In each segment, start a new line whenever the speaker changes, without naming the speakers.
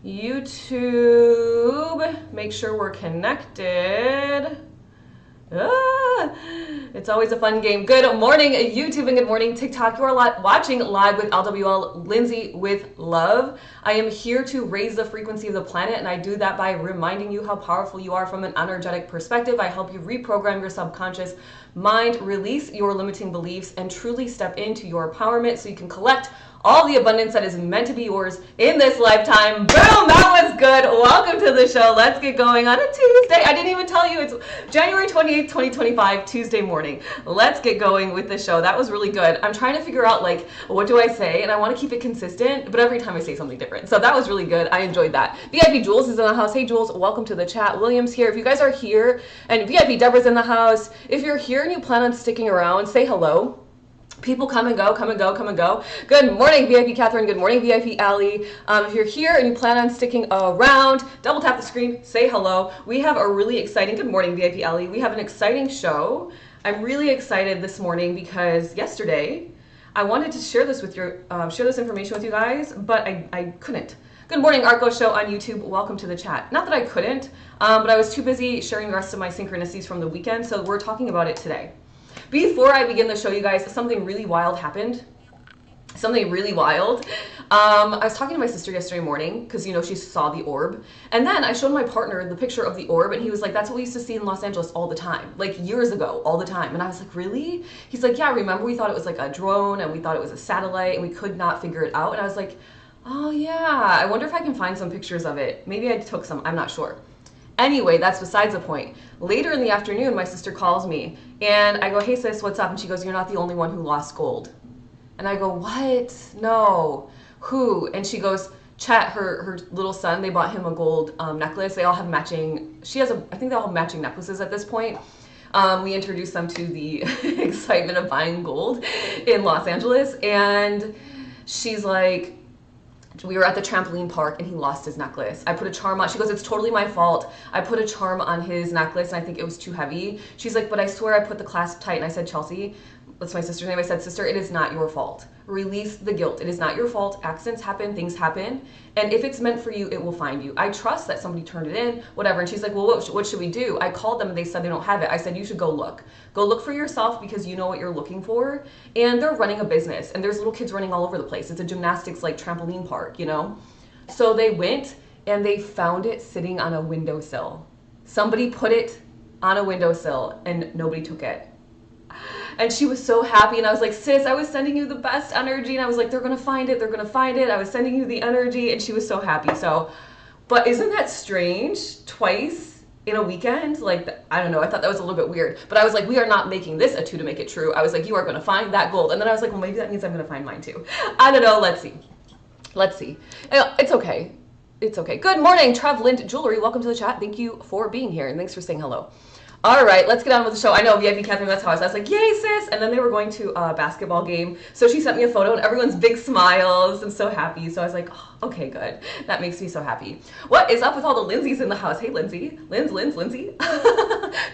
YouTube. Make sure we're connected. It's always a fun game. Good morning, YouTube, and good morning, TikTok. You are watching live with LWL, Lindsay with love. I am here to raise the frequency of the planet, and I do that by reminding you how powerful you are from an energetic perspective. I help you reprogram your subconscious mind, release your limiting beliefs, and truly step into your empowerment so you can collect all the abundance that is meant to be yours in this lifetime. Boom, that was good. Welcome to the show. Let's get going on a Tuesday. I didn't even tell you it's January 28th, 2025, Tuesday morning. Let's get going with the show. That was really good. I'm trying to figure out, like, what do I say? And I want to keep it consistent, but every time I say something different. So that was really good. I enjoyed that. VIP Jules is in the house. Hey, Jules, welcome to the chat. William's here. If you guys are here, and VIP Deborah's in the house, if you're here and you plan on sticking around, say hello. People come and go, come and go, come and go. Good morning, VIP Catherine. Good morning, VIP Allie. If you're here and you plan on sticking around, double tap the screen, say hello. We have a really exciting, good morning, VIP Allie. We have an exciting show. I'm really excited this morning because yesterday I wanted to share this with your, share this information with you guys, but I couldn't. Good morning, Arco Show on YouTube. Welcome to the chat. Not that I couldn't, but I was too busy sharing the rest of my synchronicities from the weekend, so we're talking about it today. Before I begin the show, you guys, something really wild happened. Something really wild. I was talking to my sister yesterday morning because, you know, she saw the orb. And then I showed my partner the picture of the orb, and he was like, that's what we used to see in Los Angeles all the time, like years ago, all the time. And I was like, really? He's like, yeah, remember we thought it was like a drone and we thought it was a satellite and we could not figure it out. And I was like, oh yeah, I wonder if I can find some pictures of it. Maybe I took some, I'm not sure. Anyway, that's besides the point. Later in the afternoon, my sister calls me and I go, hey sis, what's up? And she goes, you're not the only one who lost gold. And I go, what? No. Who? And she goes, Chet, her little son, they bought him a gold necklace. They all have matching, I think they all have matching necklaces at this point. We introduced them to the excitement of buying gold in Los Angeles. And she's like, we were at the trampoline park and he lost his necklace. I put a charm on. She goes, it's totally my fault. I put a charm on his necklace and I think it was too heavy. She's like, but I swear I put the clasp tight. And I said, Chelsea, that's my sister's name. I said, sister, it is not your fault. Release the guilt. It is not your fault. Accidents happen, things happen. And if it's meant for you, it will find you. I trust that somebody turned it in, whatever. And she's like, well, what should we do? I called them and they said they don't have it. I said, you should go look. Go look for yourself because you know what you're looking for. And they're running a business and there's little kids running all over the place. It's a gymnastics like trampoline park, you know? So they went and they found it sitting on a windowsill. Somebody put it on a windowsill and nobody took it. And she was so happy. And I was like, sis, I was sending you the best energy. And I was like, they're going to find it. They're going to find it. I was sending you the energy. And she was so happy. So, but isn't that strange? Twice in a weekend? Like, I don't know. I thought that was a little bit weird. But I was like, we are not making this a two to make it true. I was like, you are going to find that gold. And then I was like, well, maybe that means I'm going to find mine too. I don't know. Let's see. Let's see. It's okay. It's okay. Good morning, Trev Lind Jewelry. Welcome to the chat. Thank you for being here. And thanks for saying hello. All right, let's get on with the show. I know, VIP Catherine, that's how I was like, yay, sis. And then they were going to a basketball game. So she sent me a photo and everyone's big smiles and so happy. So I was like, oh, okay, good. That makes me so happy. What is up with all the Lindsays in the house? Hey, Lindsay. Lindsay.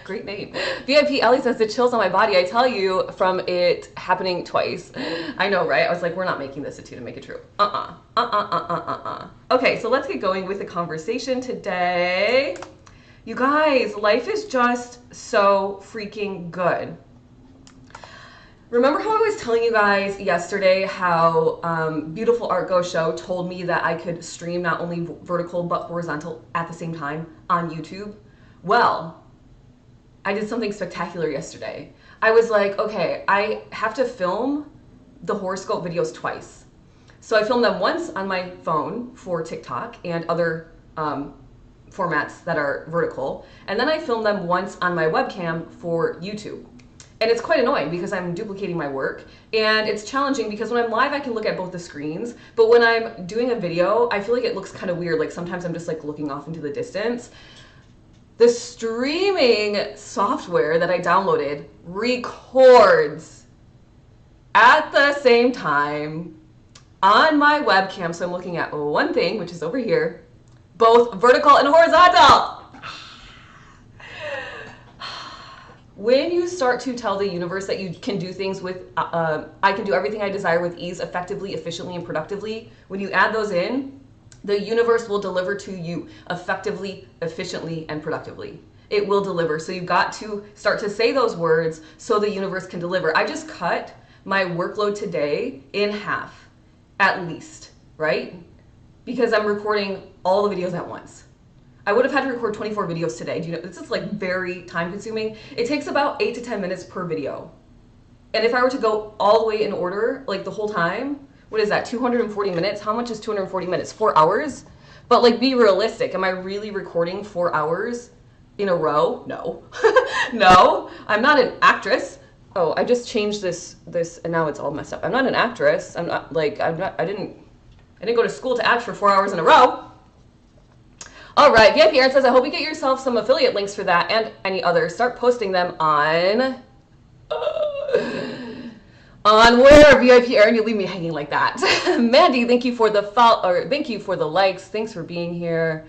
Great name. VIP Ellie says, the chills on my body. I tell you from it happening twice. I know, right? I was like, we're not making this a two to make it true. Okay, so let's get going with the conversation today. You guys, life is just so freaking good. Remember how I was telling you guys yesterday how Beautiful Art Go Show told me that I could stream not only vertical but horizontal at the same time on YouTube? Well, I did something spectacular yesterday. I was like, okay, I have to film the horoscope videos twice. So I filmed them once on my phone for TikTok and other formats that are vertical. And then I filmed them once on my webcam for YouTube. And it's quite annoying because I'm duplicating my work and it's challenging because when I'm live, I can look at both the screens. But when I'm doing a video, I feel like it looks kind of weird. Like sometimes I'm just like looking off into the distance. The streaming software that I downloaded records at the same time on my webcam. So I'm looking at one thing, which is over here, both vertical and horizontal. When you start to tell the universe that you can do things with, I can do everything I desire with ease, effectively, efficiently, and productively, when you add those in, The universe will deliver to you effectively, efficiently, and productively. It will deliver. So you've got to start to say those words so the universe can deliver. I just cut my workload today in half, at least, right? Because I'm recording all the videos at once. I would have had to record 24 videos today. Do you know, this is like very time consuming. It takes about 8 to 10 minutes per video. And if I were to go all the way in order, like the whole time, what is that, 240 minutes? How much is 240 minutes? 4 hours? But like, be realistic. Am I really recording 4 hours in a row? No. No, I'm not an actress. Oh, I just changed this, and now it's all messed up. I'm not an actress. I didn't go to school to act for 4 hours in a row. All right, VIP Aaron says, I hope you get yourself some affiliate links for that and any others. Start posting them on where, VIP Aaron, you leave me hanging like that. Mandy, thank you for the thank you for the likes. Thanks for being here.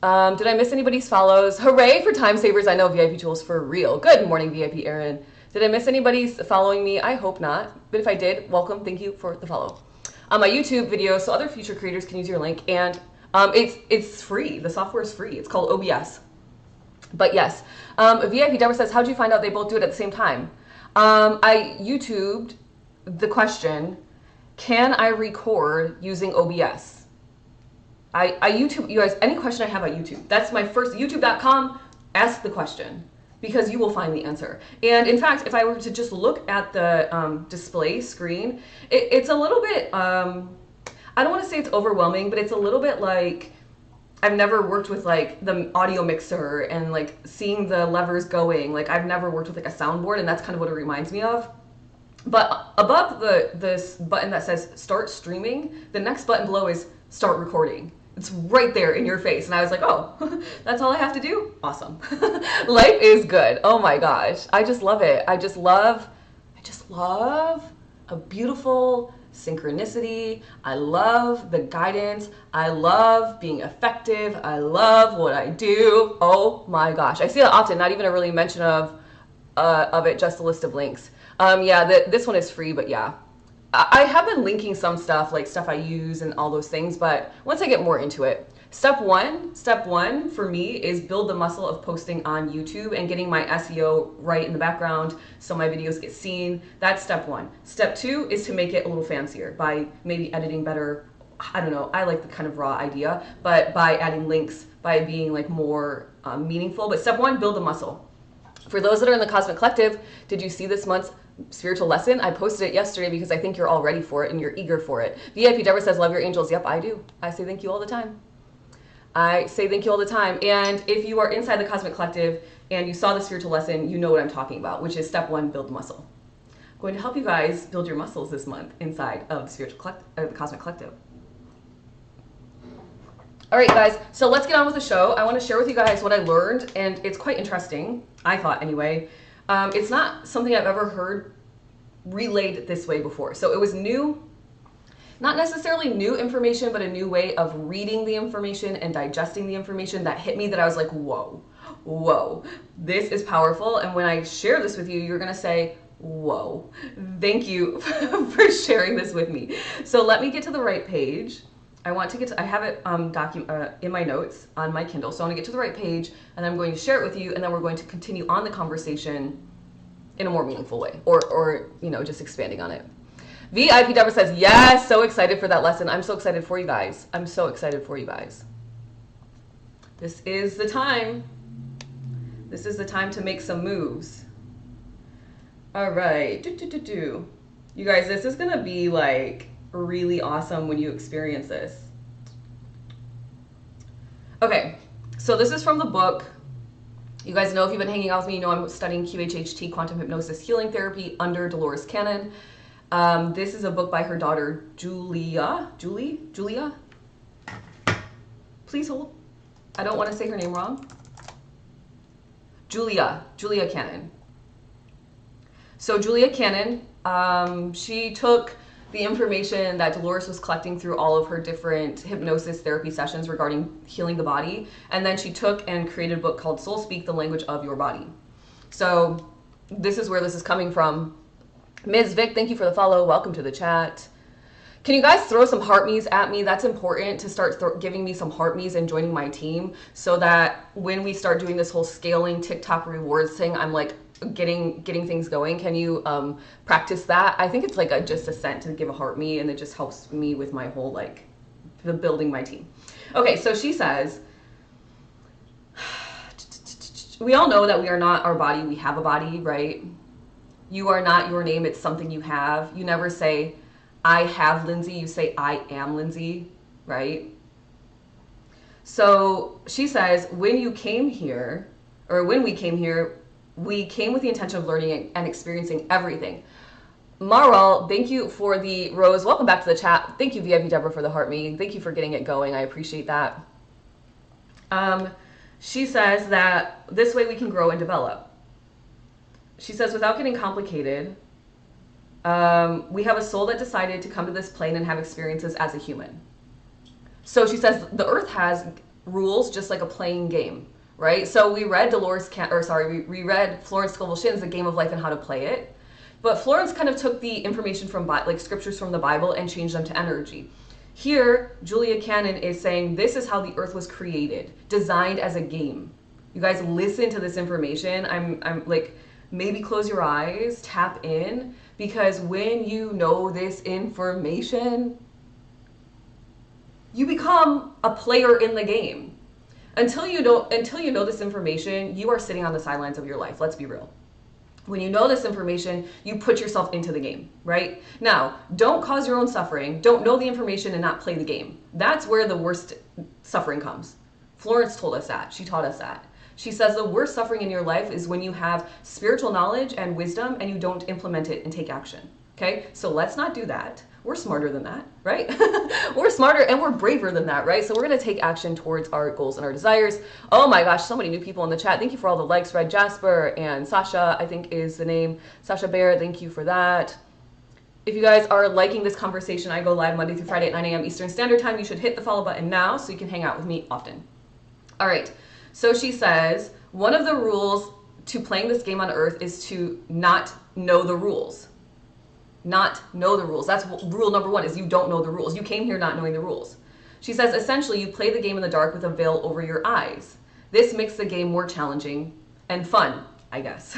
Did I miss anybody's follows? Hooray for time savers. I know VIP tools for real. Good morning, VIP Aaron. Did I miss anybody's following me? I hope not. But if I did, welcome. Thank you for the follow. On my YouTube video, so other future creators can use your link, and it's free. The software is free. It's called OBS. But yes, VIP Deborah says, how'd you find out they both do it at the same time? I YouTubed the question, can I record using OBS? I YouTube, you guys, any question I have at YouTube. That's my first, youtube.com, ask the question, because you will find the answer. And in fact, if I were to just look at the display screen, it's a little bit, I don't want to say it's overwhelming, but it's a little bit like, I've never worked with like the audio mixer and like seeing the levers going. Like I've never worked with like a soundboard, and that's kind of what it reminds me of. But above this button that says start streaming, the next button below is start recording. It's right there in your face. And I was like, oh, that's all I have to do? Awesome. Life is good. Oh my gosh. I just love it. I just love a beautiful synchronicity. I love the guidance. I love being effective. I love what I do. Oh my gosh. I see that often, not even a really mention of it, just a list of links. Yeah, this one is free, but yeah. I have been linking some stuff, like stuff I use and all those things, but once I get more into it, step one for me is build the muscle of posting on YouTube and getting my SEO right in the background so my videos get seen. That's step one. Step two is to make it a little fancier by maybe editing better. I don't know, I like the kind of raw idea, but by adding links, by being like more meaningful. But step one, build the muscle. For those that are in the Cosmic Collective, did you see this month's spiritual lesson? I posted it yesterday because I think you're all ready for it and you're eager for it. VIP Deborah says, love your angels. Yep, I do. I say thank you all the time. I say thank you all the time. And if you are inside the Cosmic Collective and you saw the spiritual lesson, you know what I'm talking about, which is step one, build the muscle. I'm going to help you guys build your muscles this month inside of the the Cosmic Collective. All right, guys, so let's get on with the show. I want to share with you guys what I learned, and it's quite interesting, I thought anyway. It's not something I've ever heard relayed this way before. So it was new, not necessarily new information, but a new way of reading the information and digesting the information that hit me, that I was like, whoa, this is powerful. And when I share this with you, you're going to say, whoa, thank you for sharing this with me. So let me get to the right page. I have it in my notes on my Kindle. So I want to get to the right page, and I'm going to share it with you, and then we're going to continue on the conversation in a more meaningful way, or you know, just expanding on it. VIP Deborah says, yes, so excited for that lesson. I'm so excited for you guys. I'm so excited for you guys. This is the time. This is the time to make some moves. All right. You guys, this is going to be like really awesome when you experience this. Okay, so this is from the book. You guys know, if you've been hanging out with me, you know I'm studying QHHT, Quantum Hypnosis Healing Therapy, under Dolores Cannon. This is a book by her daughter, Julia? Please hold. I don't want to say her name wrong. Julia Cannon. So Julia Cannon, she took the information that Dolores was collecting through all of her different hypnosis therapy sessions regarding healing the body, and then she took and created a book called Soul Speak, the Language of Your Body. So this is where this is coming from. Ms. Vic, thank you for the follow. Welcome to the chat. Can you guys throw some heart me's at me? That's important to start giving me some heart me's and joining my team so that when we start doing this whole scaling TikTok rewards thing, I'm like getting things going. Can you practice that? I think it's like just a cent to give a heart me, and it just helps me with my whole like the building my team. Okay, so she says, we all know that we are not our body, we have a body, right? You are not your name, it's something you have. You never say, I have Lindsay, you say, I am Lindsay, right? So she says, when you came here, or when we came here, we came with the intention of learning and experiencing everything. Marl, thank you for the rose. Welcome back to the chat. Thank you, VIP Deborah, for the heart me. Thank you for getting it going. I appreciate that. She says that this way we can grow and develop. She says, without getting complicated, we have a soul that decided to come to this plane and have experiences as a human. So she says the earth has rules just like a playing game, right? So we read we read Florence Scovel Shinn's The Game of Life and How to Play It. But Florence kind of took the information from like scriptures from the Bible and changed them to energy. Here, Julia Cannon is saying this is how the earth was created, designed as a game. You guys listen to this information. I'm like, maybe close your eyes, tap in, because when you know this information, you become a player in the game. Until you know this information, you are sitting on the sidelines of your life. Let's be real. When you know this information, you put yourself into the game, right? Now, don't cause your own suffering. Don't know the information and not play the game. That's where the worst suffering comes. Florence told us that. She taught us that. She says the worst suffering in your life is when you have spiritual knowledge and wisdom and you don't implement it and take action. Okay? So let's not do that. We're smarter than that, right? We're smarter and we're braver than that, right? So we're going to take action towards our goals and our desires. Oh my gosh, so many new people in the chat. Thank you for all the likes. Red Jasper and Sasha, I think is the name. Sasha Bear, thank you for that. If you guys are liking this conversation, I go live Monday through Friday at 9 a.m. Eastern Standard Time. You should hit the follow button now so you can hang out with me often. All right. So she says, one of the rules to playing this game on Earth is to not know the rules. Not know the rules. That's rule number one, is you don't know the rules. You came here not knowing the rules. She says, essentially, you play the game in the dark with a veil over your eyes. This makes the game more challenging and fun, I guess.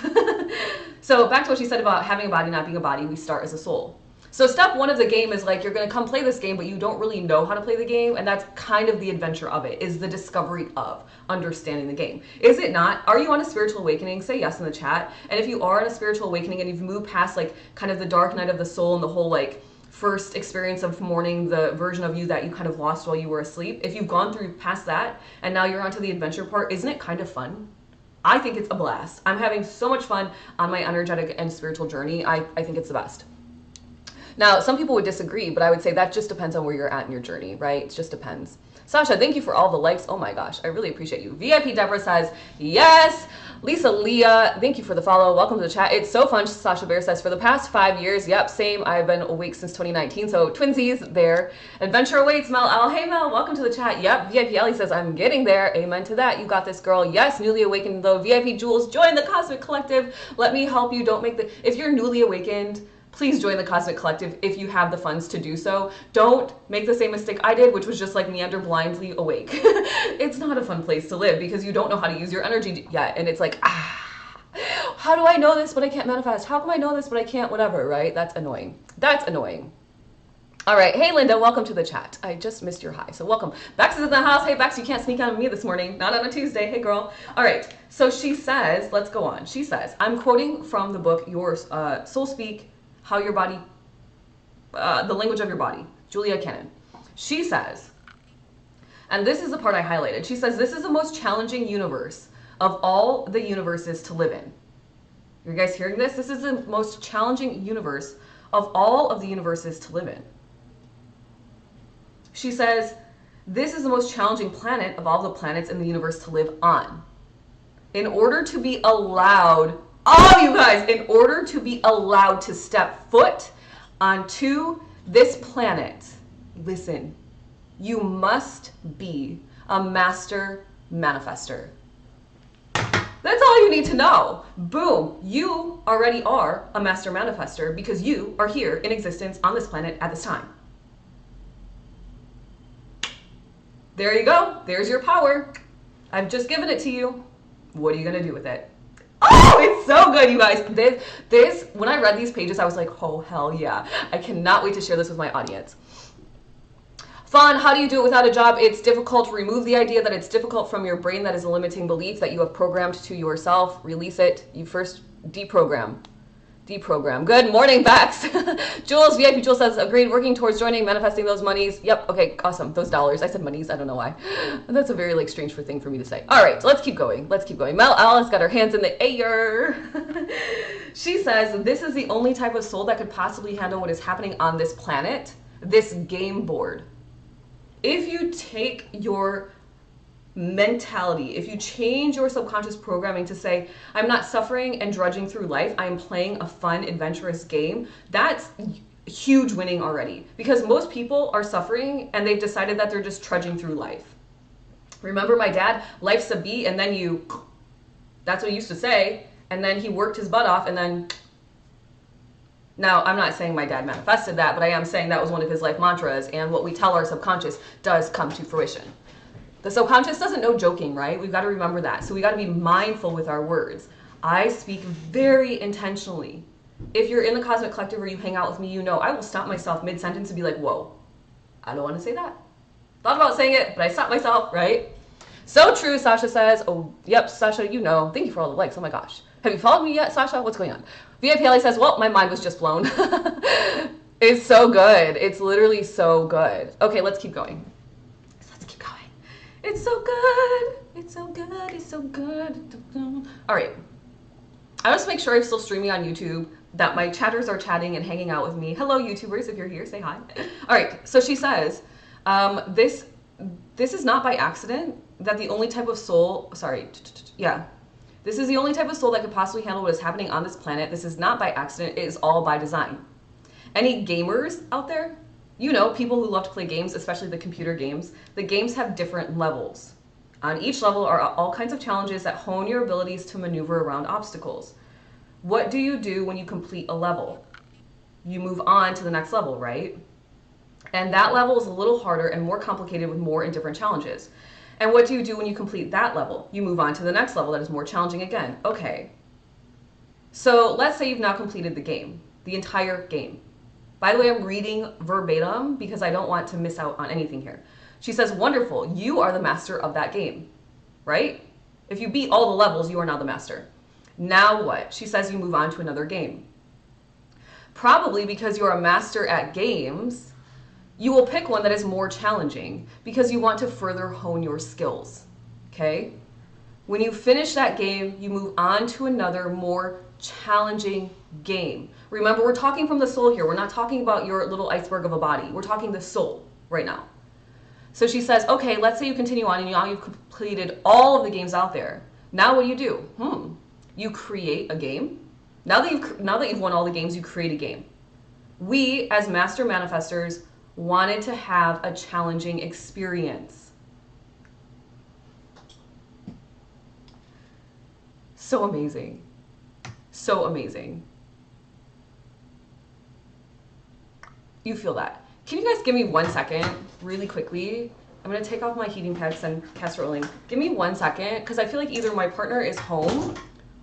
So back to what she said about having a body, not being a body, we start as a soul. So step one of the game is like, you're going to come play this game, but you don't really know how to play the game. And that's kind of the adventure of it, is the discovery of understanding the game. Is it not? Are you on a spiritual awakening? Say yes in the chat. And if you are on a spiritual awakening and you've moved past like kind of the dark night of the soul and the whole like first experience of mourning the version of you that you kind of lost while you were asleep, if you've gone through past that and now you're onto the adventure part, isn't it kind of fun? I think it's a blast. I'm having so much fun on my energetic and spiritual journey. I think it's the best. Now, some people would disagree, but I would say that just depends on where you're at in your journey, right? It just depends. Sasha, thank you for all the likes. Oh my gosh, I really appreciate you. VIP Deborah says, yes. Lisa Leah, thank you for the follow. Welcome to the chat. It's so fun, Sasha Bear says, for the past 5 years. Yep, same. I've been awake since 2019, so twinsies there. Adventure awaits, Mel L. Hey, Mel, welcome to the chat. Yep, VIP Ellie says, I'm getting there. Amen to that. You got this, girl. Yes, newly awakened, though. VIP Jules, join the Cosmic Collective. Let me help you. Don't make the... If you're newly awakened, please join the Cosmic Collective if you have the funds to do so. Don't make the same mistake I did, which was just like meander blindly awake. It's not a fun place to live because you don't know how to use your energy yet. And it's like, how do I know this but I can't manifest? How come I know this but I can't whatever, right? That's annoying. That's annoying. All right. Hey, Linda, welcome to the chat. I just missed your hi, so welcome. Bex is in the house. Hey, Bex, you can't sneak on me this morning. Not on a Tuesday. Hey, girl. All right. So she says, let's go on. She says, I'm quoting from the book, Yours, Soul Speak, How Your Body, The Language of Your Body, Julia Cannon. She says, and this is the part I highlighted. She says, this is the most challenging universe of all the universes to live in. You guys hearing this? This is the most challenging universe of all of the universes to live in. She says, this is the most challenging planet of all the planets in the universe to live on. In order to be allowed, oh, you guys, in order to be allowed to step foot onto this planet, listen, you must be a master manifester. That's all you need to know. Boom. You already are a master manifester because you are here in existence on this planet at this time. There you go. There's your power. I've just given it to you. What are you going to do with it? Oh, it's so good, you guys. This, when I read these pages, I was like, oh, hell yeah. I cannot wait to share this with my audience. Fun, how do you do it without a job? It's difficult. Remove the idea that it's difficult from your brain. That is a limiting belief that you have programmed to yourself. Release it. You first deprogram. Deprogram. Good morning, Bex. Jules, VIP Jules says, agreed, working towards joining, manifesting those monies. Yep, okay, awesome. Those dollars. I said monies, I don't know why. That's a very strange thing for me to say. All right, so let's keep going. Mel Alice got her hands in the air. She says, this is the only type of soul that could possibly handle what is happening on this planet, this game board. If you take your mentality, if you change your subconscious programming to say, I'm not suffering and drudging through life, I am playing a fun, adventurous game, that's huge winning already. Because most people are suffering and they've decided that they're just trudging through life. Remember my dad, life's a beat and then you, that's what he used to say, and then he worked his butt off and then, now I'm not saying my dad manifested that, but I am saying that was one of his life mantras, and what we tell our subconscious does come to fruition. The subconscious doesn't know joking, right? We've got to remember that. So we got to be mindful with our words. I speak very intentionally. If you're in the Cosmic Collective or you hang out with me, you know I will stop myself mid-sentence and be like, whoa, I don't want to say that. Thought about saying it, but I stopped myself, right? So true, Sasha says. Oh, yep, Sasha, you know. Thank you for all the likes. Oh my gosh. Have you followed me yet, Sasha? What's going on? VIP Ali says, well, my mind was just blown. It's so good. It's literally so good. Okay, let's keep going. It's so good. It's so good. It's so good. All right. I just make sure I'm still streaming on YouTube, that my chatters are chatting and hanging out with me. Hello, YouTubers. If you're here, say hi. All right. So she says, this is not by accident, that the only type of soul, this is the only type of soul that could possibly handle what is happening on this planet. This is not by accident. It is all by design. Any gamers out there? You know, people who love to play games, especially the computer games, the games have different levels. On each level are all kinds of challenges that hone your abilities to maneuver around obstacles. What do you do when you complete a level? You move on to the next level, right? And that level is a little harder and more complicated with more and different challenges. And what do you do when you complete that level? You move on to the next level that is more challenging again. Okay. So let's say you've now completed the game, the entire game. By the way, I'm reading verbatim because I don't want to miss out on anything here. She says, wonderful, you are the master of that game, right? If you beat all the levels, you are now the master. Now what? She says you move on to another game. Probably because you're a master at games, you will pick one that is more challenging because you want to further hone your skills, okay? When you finish that game, you move on to another more challenging game. Remember, we're talking from the soul here. We're not talking about your little iceberg of a body. We're talking the soul right now. So she says, okay, let's say you continue on and now you've completed all of the games out there. Now what do? You create a game. Now that you've won all the games, you create a game. We, as master manifestors, wanted to have a challenging experience. So amazing. So amazing. You feel that. Can you guys give me 1 second, really quickly? I'm gonna take off my heating pads and castor oiling. Give me 1 second, because I feel like either my partner is home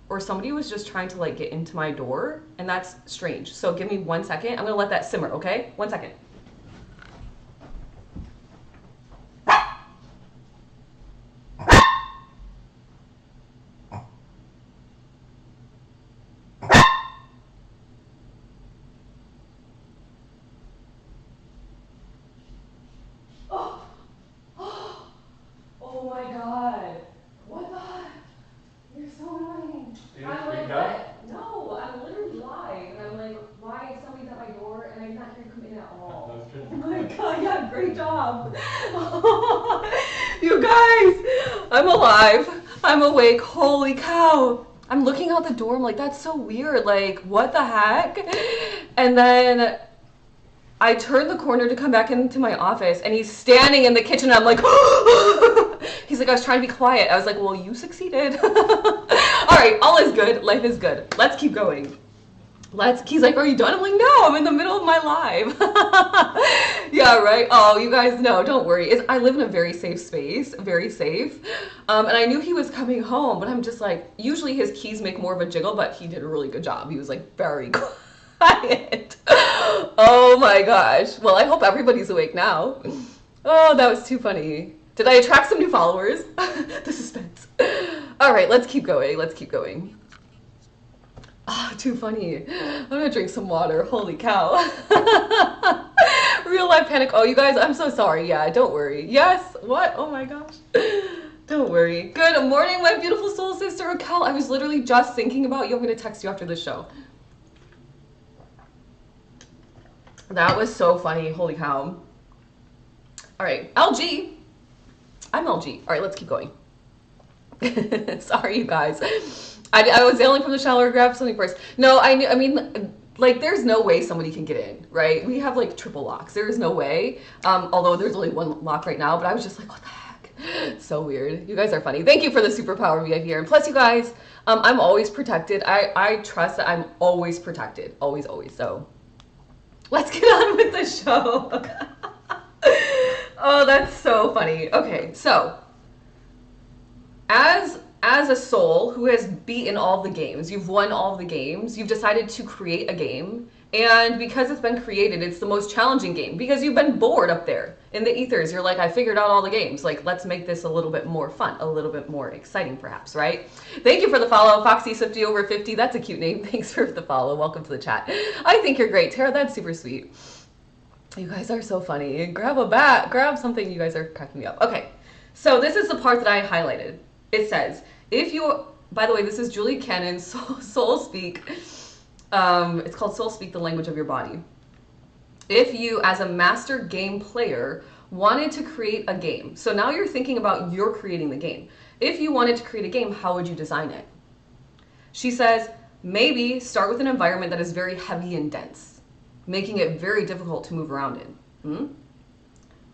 or somebody was just trying to like get into my door, and that's strange. So give me 1 second. I'm gonna let that simmer, okay? 1 second. Oh my god. What the? You're so annoying. I'm like, what? No, I'm literally live. And I'm like, why somebody's at my door and I'm not here to come in at all. Oh my god, yeah, great job. You guys, I'm alive. I'm awake. Holy cow. I'm looking out the door. I'm like, that's so weird. Like, what the heck? And then I turn the corner to come back into my office and he's standing in the kitchen and I'm like, he's like, I was trying to be quiet. I was like, well, you succeeded. All right, all is good. Life is good. Let's keep going. He's like, are you done? I'm like, no, I'm in the middle of my live. Yeah, right. Oh, you guys know, don't worry. I live in a very safe space, very safe. And I knew he was coming home, but I'm just like, usually his keys make more of a jiggle, but he did a really good job. He was like very quiet. Oh my gosh. Well, I hope everybody's awake now. Oh, that was too funny. Did I attract some new followers? The suspense. All right, let's keep going. Let's keep going. Oh, too funny. I'm gonna drink some water. Holy cow. Real life panic. Oh, you guys, I'm so sorry. Yeah, don't worry. Yes. What? Oh my gosh. Don't worry. Good morning, my beautiful soul sister Raquel. I was literally just thinking about you. I'm gonna text you after the show. That was so funny. Holy cow. All right, LG. I'm LG. All right, let's keep going. Sorry, you guys. I was yelling from the shower, grab something first. No, I mean, like, there's no way somebody can get in, right? We have like triple locks. There is no way. Although there's only one lock right now, but I was just like, what the heck? So weird. You guys are funny. Thank you for the superpower VIP here. And plus, you guys, I'm always protected. I trust that I'm always protected. Always, always. So let's get on with the show. Oh, that's so funny. Okay, so as a soul who has beaten all the games, you've won all the games, you've decided to create a game, and because it's been created, it's the most challenging game because you've been bored up there in the ethers. You're like, I figured out all the games. Like, let's make this a little bit more fun, a little bit more exciting, perhaps, right? Thank you for the follow, Foxy Swifty over 50. That's a cute name. Thanks for the follow. Welcome to the chat. I think you're great, Tara. That's super sweet. You guys are so funny. Grab a bat, grab something. You guys are cracking me up. Okay, so this is the part that I highlighted. It says, if you, by the way, this is Julie Cannon's Soul Speak. It's called Soul Speak, the language of your body. If you, as a master game player, wanted to create a game, so now you're thinking about you're creating the game. If you wanted to create a game, how would you design it? She says, maybe start with an environment that is very heavy and dense, making it very difficult to move around in.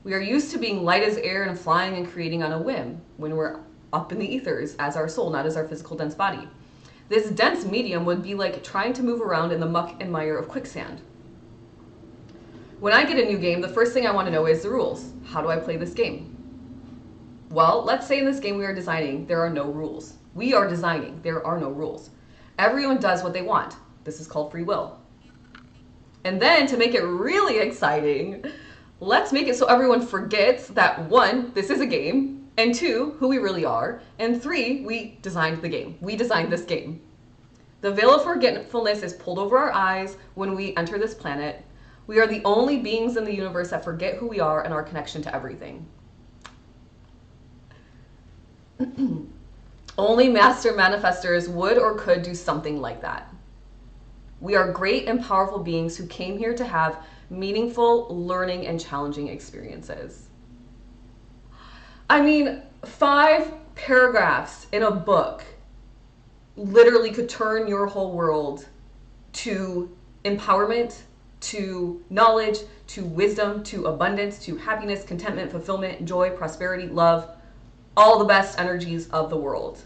We are used to being light as air and flying and creating on a whim when we're up in the ethers as our soul, not as our physical dense body. This dense medium would be like trying to move around in the muck and mire of quicksand. When I get a new game, the first thing I want to know is the rules. How do I play this game? Well, let's say in this game we are designing, there are no rules. We are designing, there are no rules. Everyone does what they want. This is called free will. And then to make it really exciting, let's make it so everyone forgets that 1, this is a game, and 2, who we really are, and 3, we designed the game. We designed this game. The veil of forgetfulness is pulled over our eyes when we enter this planet. We are the only beings in the universe that forget who we are and our connection to everything. Only master manifestors would or could do something like that. We are great and powerful beings who came here to have meaningful, learning, and challenging experiences. I mean, 5 paragraphs in a book literally could turn your whole world to empowerment, to knowledge, to wisdom, to abundance, to happiness, contentment, fulfillment, joy, prosperity, love, all the best energies of the world.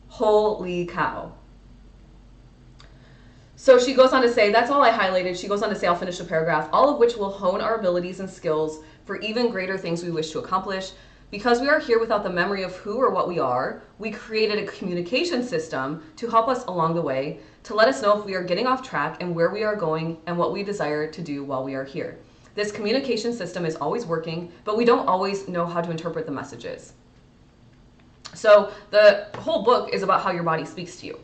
Holy cow. So she goes on to say, that's all I highlighted. She goes on to say, I'll finish the paragraph, all of which will hone our abilities and skills for even greater things we wish to accomplish. Because we are here without the memory of who or what we are, we created a communication system to help us along the way, to let us know if we are getting off track and where we are going and what we desire to do while we are here. This communication system is always working, but we don't always know how to interpret the messages. So the whole book is about how your body speaks to you.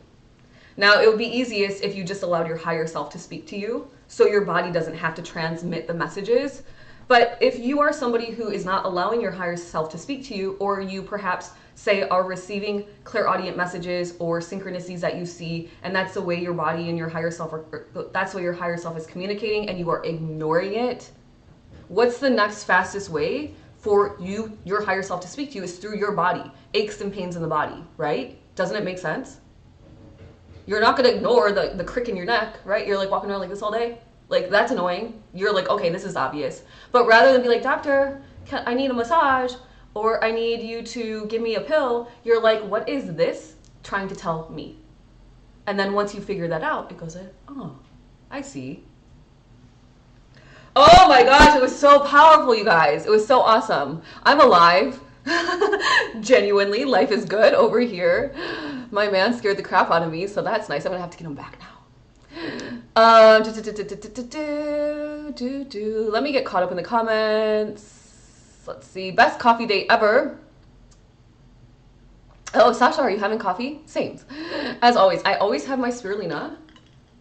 Now, it would be easiest if you just allowed your higher self to speak to you, so your body doesn't have to transmit the messages. But if you are somebody who is not allowing your higher self to speak to you, or you perhaps say are receiving clairaudient messages or synchronicities that you see, and that's the way your body and your higher self that's the way your higher self is communicating, and you are ignoring it, what's the next fastest way for you, your higher self, to speak to you is through your body, aches and pains in the body, right? Doesn't it make sense? You're not going to ignore the crick in your neck, right? You're like walking around like this all day. Like, that's annoying. You're like, okay, this is obvious. But rather than be like, doctor, I need a massage, or I need you to give me a pill, you're like, what is this trying to tell me? And then once you figure that out, it goes, oh, I see. Oh my gosh, it was so powerful, you guys. It was so awesome. I'm alive. Genuinely, life is good over here. My man scared the crap out of me, so that's nice. I'm gonna have to get him back now. Let me get caught up in the comments. Let's see. Best coffee date ever. Oh, Sasha, are you having coffee? Same. As always, I always have my spirulina,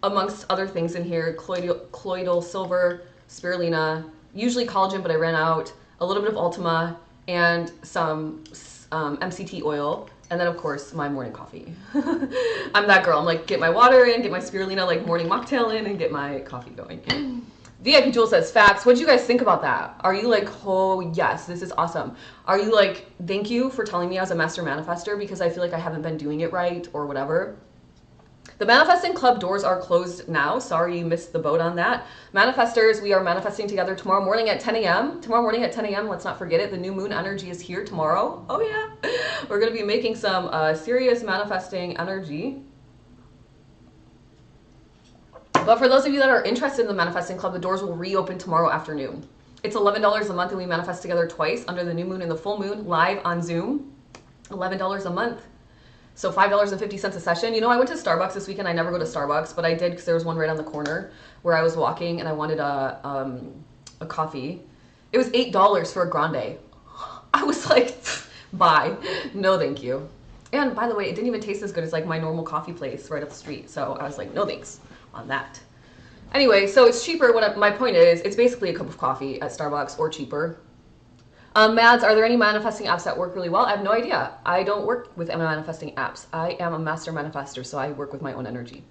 amongst other things in here. Colloidal silver, spirulina, usually collagen, but I ran out. A little bit of Ultima, and some MCT oil. And then, of course, my morning coffee. I'm that girl. I'm like, get my water in, get my spirulina, like morning mocktail in, and get my coffee going. VIP Jewel says, facts. What do you guys think about that? Are you like, oh, yes, this is awesome? Are you like, thank you for telling me I was a master manifester because I feel like I haven't been doing it right or whatever? The Manifesting Club doors are closed now. Sorry you missed the boat on that. Manifestors, we are manifesting together tomorrow morning at 10 a.m. Tomorrow morning at 10 a.m., let's not forget it. The new moon energy is here tomorrow. Oh yeah. We're going to be making some serious manifesting energy. But for those of you that are interested in the Manifesting Club, the doors will reopen tomorrow afternoon. It's $11 a month and we manifest together twice under the new moon and the full moon live on Zoom. $11 a month. So $5.50 a session. You know, I went to Starbucks this weekend. I never go to Starbucks, but I did because there was one right on the corner where I was walking and I wanted a coffee. It was $8 for a grande. I was like, bye. No, thank you. And by the way, it didn't even taste as good as like my normal coffee place right up the street. So I was like, no thanks on that. Anyway, so it's cheaper. My point is, it's basically a cup of coffee at Starbucks or cheaper. Mads, are there any manifesting apps that work really well? I have no idea. I don't work with manifesting apps. I am a master manifester, so I work with my own energy.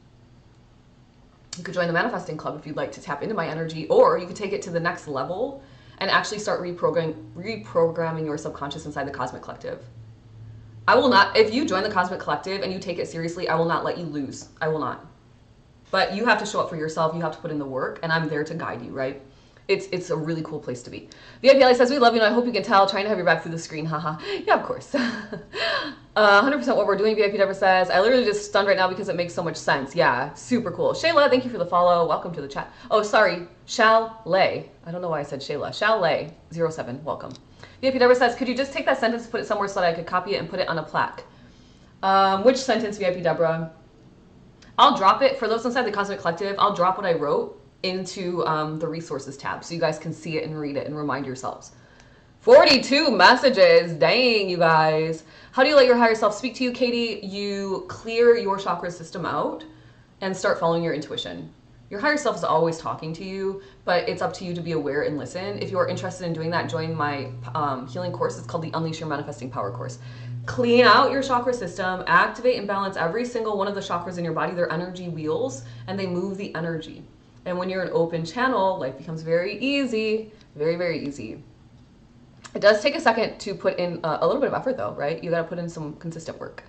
You could join the Manifesting Club if you'd like to tap into my energy, or you could take it to the next level and actually start reprogramming your subconscious inside the Cosmic Collective. I will not, if you join the Cosmic Collective and you take it seriously, I will not let you lose. I will not. But you have to show up for yourself. You have to put in the work, and I'm there to guide you, right? It's a really cool place to be. VIP Ali says, we love you, and I hope you can tell. Trying to have your back through the screen, haha. Yeah, of course. 100% what we're doing, VIP Deborah says. I literally just stunned right now because it makes so much sense. Yeah, super cool. Shayla, thank you for the follow. Welcome to the chat. Oh, sorry, Chalet. I don't know why I said Shayla. Chalet07, welcome. VIP Deborah says, could you just take that sentence, put it somewhere so that I could copy it and put it on a plaque? Which sentence, VIP Deborah? I'll drop it. For those inside the Cosmic Collective, I'll drop what I wrote into the resources tab so you guys can see it and read it and remind yourselves. 42 messages. Dang, you guys. How do you let your higher self speak to you, Katie? You clear your chakra system out and start following your intuition. Your higher self is always talking to you, but it's up to you to be aware and listen. If you are interested in doing that, join my healing course. It's called the Unleash Your Manifesting Power course. Clean out your chakra system, activate and balance every single one of the chakras in your body. They're energy wheels, and they move the energy. And when you're an open channel, life becomes very easy, very, very easy. It does take a second to put in a little bit of effort though, right? You got to put in some consistent work.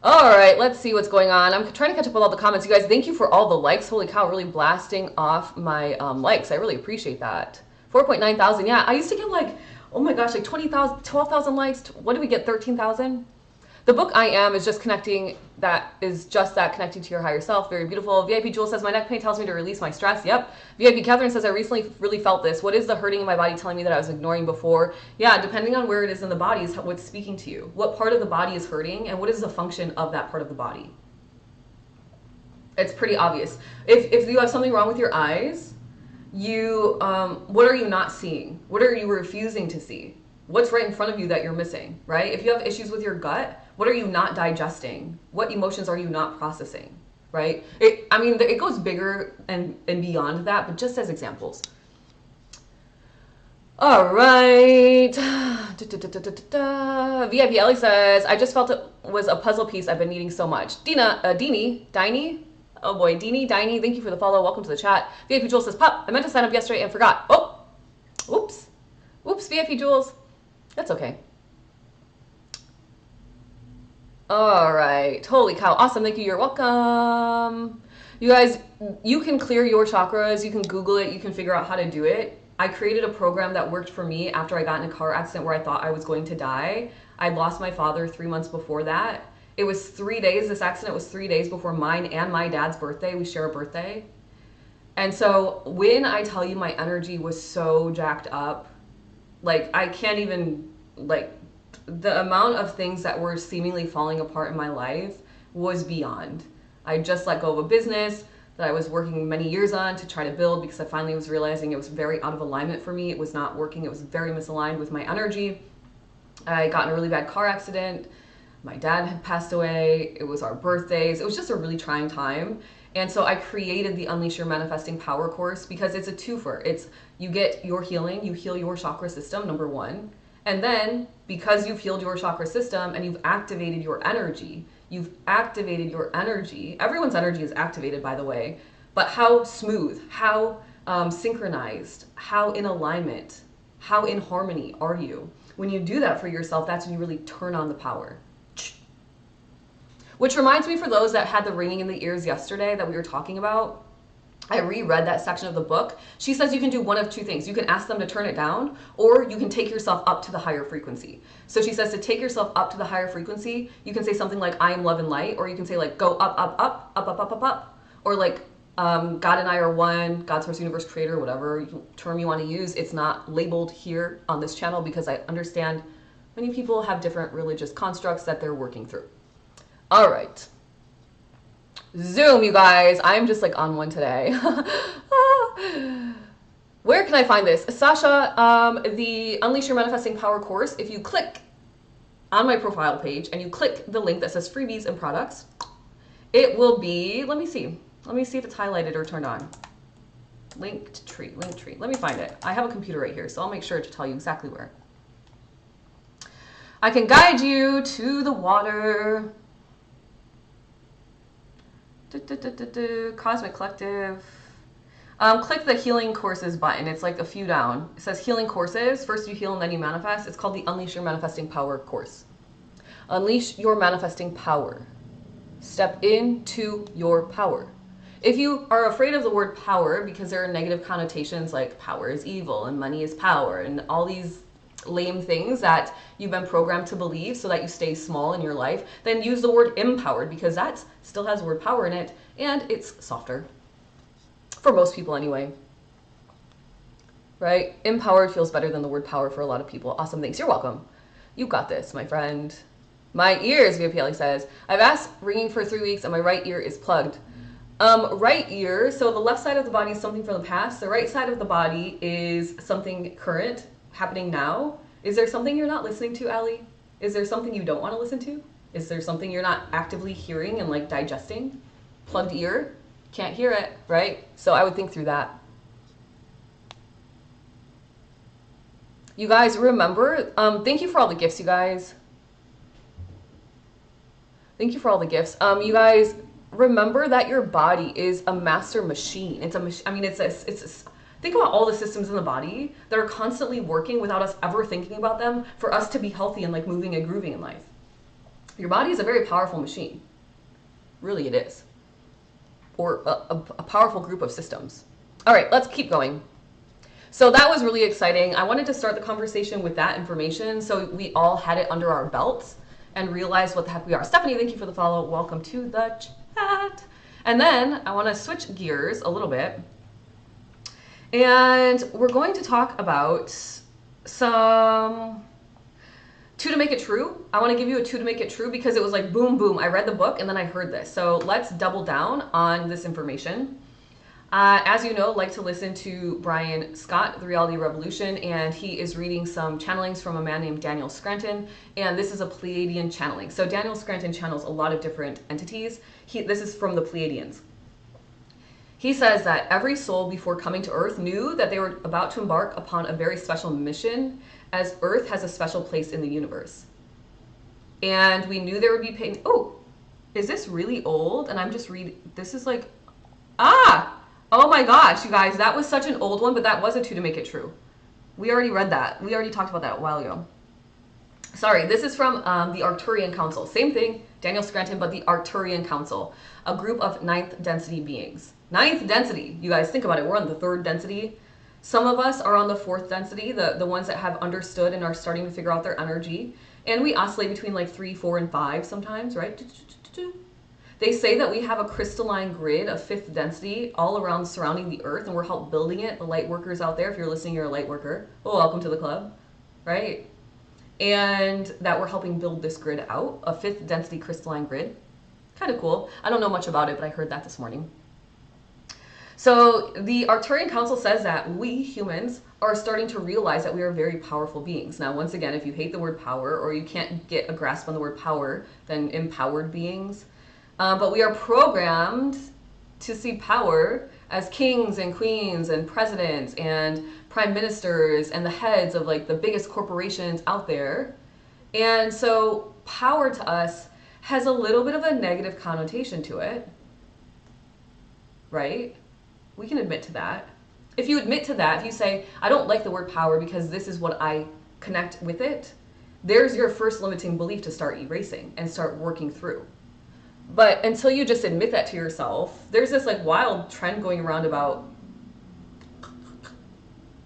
All right, let's see what's going on. I'm trying to catch up with all the comments. You guys, thank you for all the likes. Holy cow, really blasting off my likes. I really appreciate that. 4.9 thousand. Yeah, I used to get like, oh my gosh, like 20,000, 12,000 likes. What did we get? 13,000? The book I Am is just connecting, connecting to your higher self. Very beautiful. VIP Jewel says, my neck pain tells me to release my stress. Yep. VIP Catherine says, I recently really felt this. What is the hurting in my body telling me that I was ignoring before? Yeah, depending on where it is in the body is what's speaking to you. What part of the body is hurting and what is the function of that part of the body? It's pretty obvious. If you have something wrong with your eyes, what are you not seeing? What are you refusing to see? What's right in front of you that you're missing, right? If you have issues with your gut, what are you not digesting? What emotions are you not processing, right? It goes bigger and beyond that, but just as examples. All right. VIP Ellie says, I just felt it was a puzzle piece I've been needing so much. Deanie? Oh boy, Deanie, thank you for the follow. Welcome to the chat. VIP Jules says, Pop, I meant to sign up yesterday and forgot. Oh, oops, VIP Jules. That's okay. All right. Holy cow. Awesome. Thank you. You're welcome. You guys, you can clear your chakras. You can Google it. You can figure out how to do it. I created a program that worked for me after I got in a car accident where I thought I was going to die. I lost my father 3 months before that. It was 3 days. This accident was 3 days before mine and my dad's birthday. We share a birthday. And so when I tell you my energy was so jacked up, like I can't even, like, the amount of things that were seemingly falling apart in my life was beyond. I just let go of a business that I was working many years on to try to build because I finally was realizing it was very out of alignment for me. It was not working. It was very misaligned with my energy. I got in a really bad car accident. My dad had passed away. It was our birthdays. It was just a really trying time. And so I created the Unleash Your Manifesting Power course because it's a twofer. It's you get your healing, you heal your chakra system, number one. And then because you've healed your chakra system and you've activated your energy, everyone's energy is activated, by the way, but how smooth, how synchronized, how in alignment, how in harmony are you? When you do that for yourself, that's when you really turn on the power. Which reminds me, for those that had the ringing in the ears yesterday that we were talking about, I reread that section of the book. She says you can do one of two things. You can ask them to turn it down, or you can take yourself up to the higher frequency. So she says to take yourself up to the higher frequency, you can say something like, I am love and light, or you can say like, go up, up, up, up, up, up, up, up. Or like, God and I are one, God, source, universe, creator, whatever term you want to use. It's not labeled here on this channel because I understand many people have different religious constructs that they're working through. All right. Zoom, you guys. I'm just like on one today. Where can I find this? Sasha, the Unleash Your Manifesting Power course, if you click on my profile page and you click the link that says freebies and products, it will be, let me see if it's highlighted or turned on. Linktree. Let me find it. I have a computer right here, so I'll make sure to tell you exactly where. I can guide you to the water. Cosmic Collective. Click the healing courses button. It's like a few down. It says healing courses. First you heal and then you manifest. It's called the Unleash Your Manifesting Power course. Unleash your manifesting power. Step into your power. If you are afraid of the word power because there are negative connotations like power is evil and money is power and all these lame things that you've been programmed to believe so that you stay small in your life, then use the word empowered because that still has the word power in it and it's softer. For most people anyway. Right? Empowered feels better than the word power for a lot of people. Awesome, thanks. You're welcome. You got this, my friend. My ears, VPL says. I've asked ringing for 3 weeks and my right ear is plugged. Right ear, so the left side of the body is something from the past. The right side of the body is something current, happening now. Is there something you're not listening to, Allie? Is there something you don't want to listen to? Is there something you're not actively hearing and like digesting? Plugged ear, can't hear it, right? So I would think through that. You guys remember, thank you for all the gifts, you guys. Thank you for all the gifts. You guys remember that your body is a master machine. It's a, I mean, it's a, think about all the systems in the body that are constantly working without us ever thinking about them for us to be healthy and like moving and grooving in life. Your body is a very powerful machine. Really it is. Or a powerful group of systems. All right, let's keep going. So that was really exciting. I wanted to start the conversation with that information so we all had it under our belts and realized what the heck we are. Stephanie, thank you for the follow. Welcome to the chat. And then I want to switch gears a little bit. And we're going to talk about some 2 to make it true. I want to give you a 2 to make it true because it was like boom, boom. I read the book and then I heard this. So let's double down on this information. As you know, like to listen to Brian Scott, The Reality Revolution, and he is reading some channelings from a man named Daniel Scranton, and this is a Pleiadian channeling. So Daniel Scranton channels a lot of different entities. This is from the Pleiadians. He says that every soul before coming to Earth knew that they were about to embark upon a very special mission, as Earth has a special place in the universe. And we knew there would be pain. Oh, is this really old? And I'm just reading, this is like, oh my gosh, you guys, that was such an old one, but that was a 2 to make it true. We already read that. We already talked about that a while ago. Sorry, this is from the Arcturian Council. Same thing, Daniel Scranton, but the Arcturian Council, a group of 9th density beings. 9th density, you guys think about it, we're on the 3rd density. Some of us are on the 4th density, the ones that have understood and are starting to figure out their energy. And we oscillate between like 3, 4, and 5 sometimes, right? They say that we have a crystalline grid of fifth density all around surrounding the earth, and we're help building it. The light workers out there, if you're listening, you're a light worker. Well, welcome to the club, right? And that we're helping build this grid out, a fifth density crystalline grid. Kind of cool. I don't know much about it, but I heard that this morning. So the Arcturian Council says that we humans are starting to realize that we are very powerful beings. Now, once again, if you hate the word power or you can't get a grasp on the word power, then empowered beings. But we are programmed to see power as kings and queens and presidents and prime ministers and the heads of like the biggest corporations out there. And so power to us has a little bit of a negative connotation to it, right? We can admit to that. If you admit to that, if you say, I don't like the word power because this is what I connect with it, there's your first limiting belief to start erasing and start working through. But until you just admit that to yourself, there's this like wild trend going around about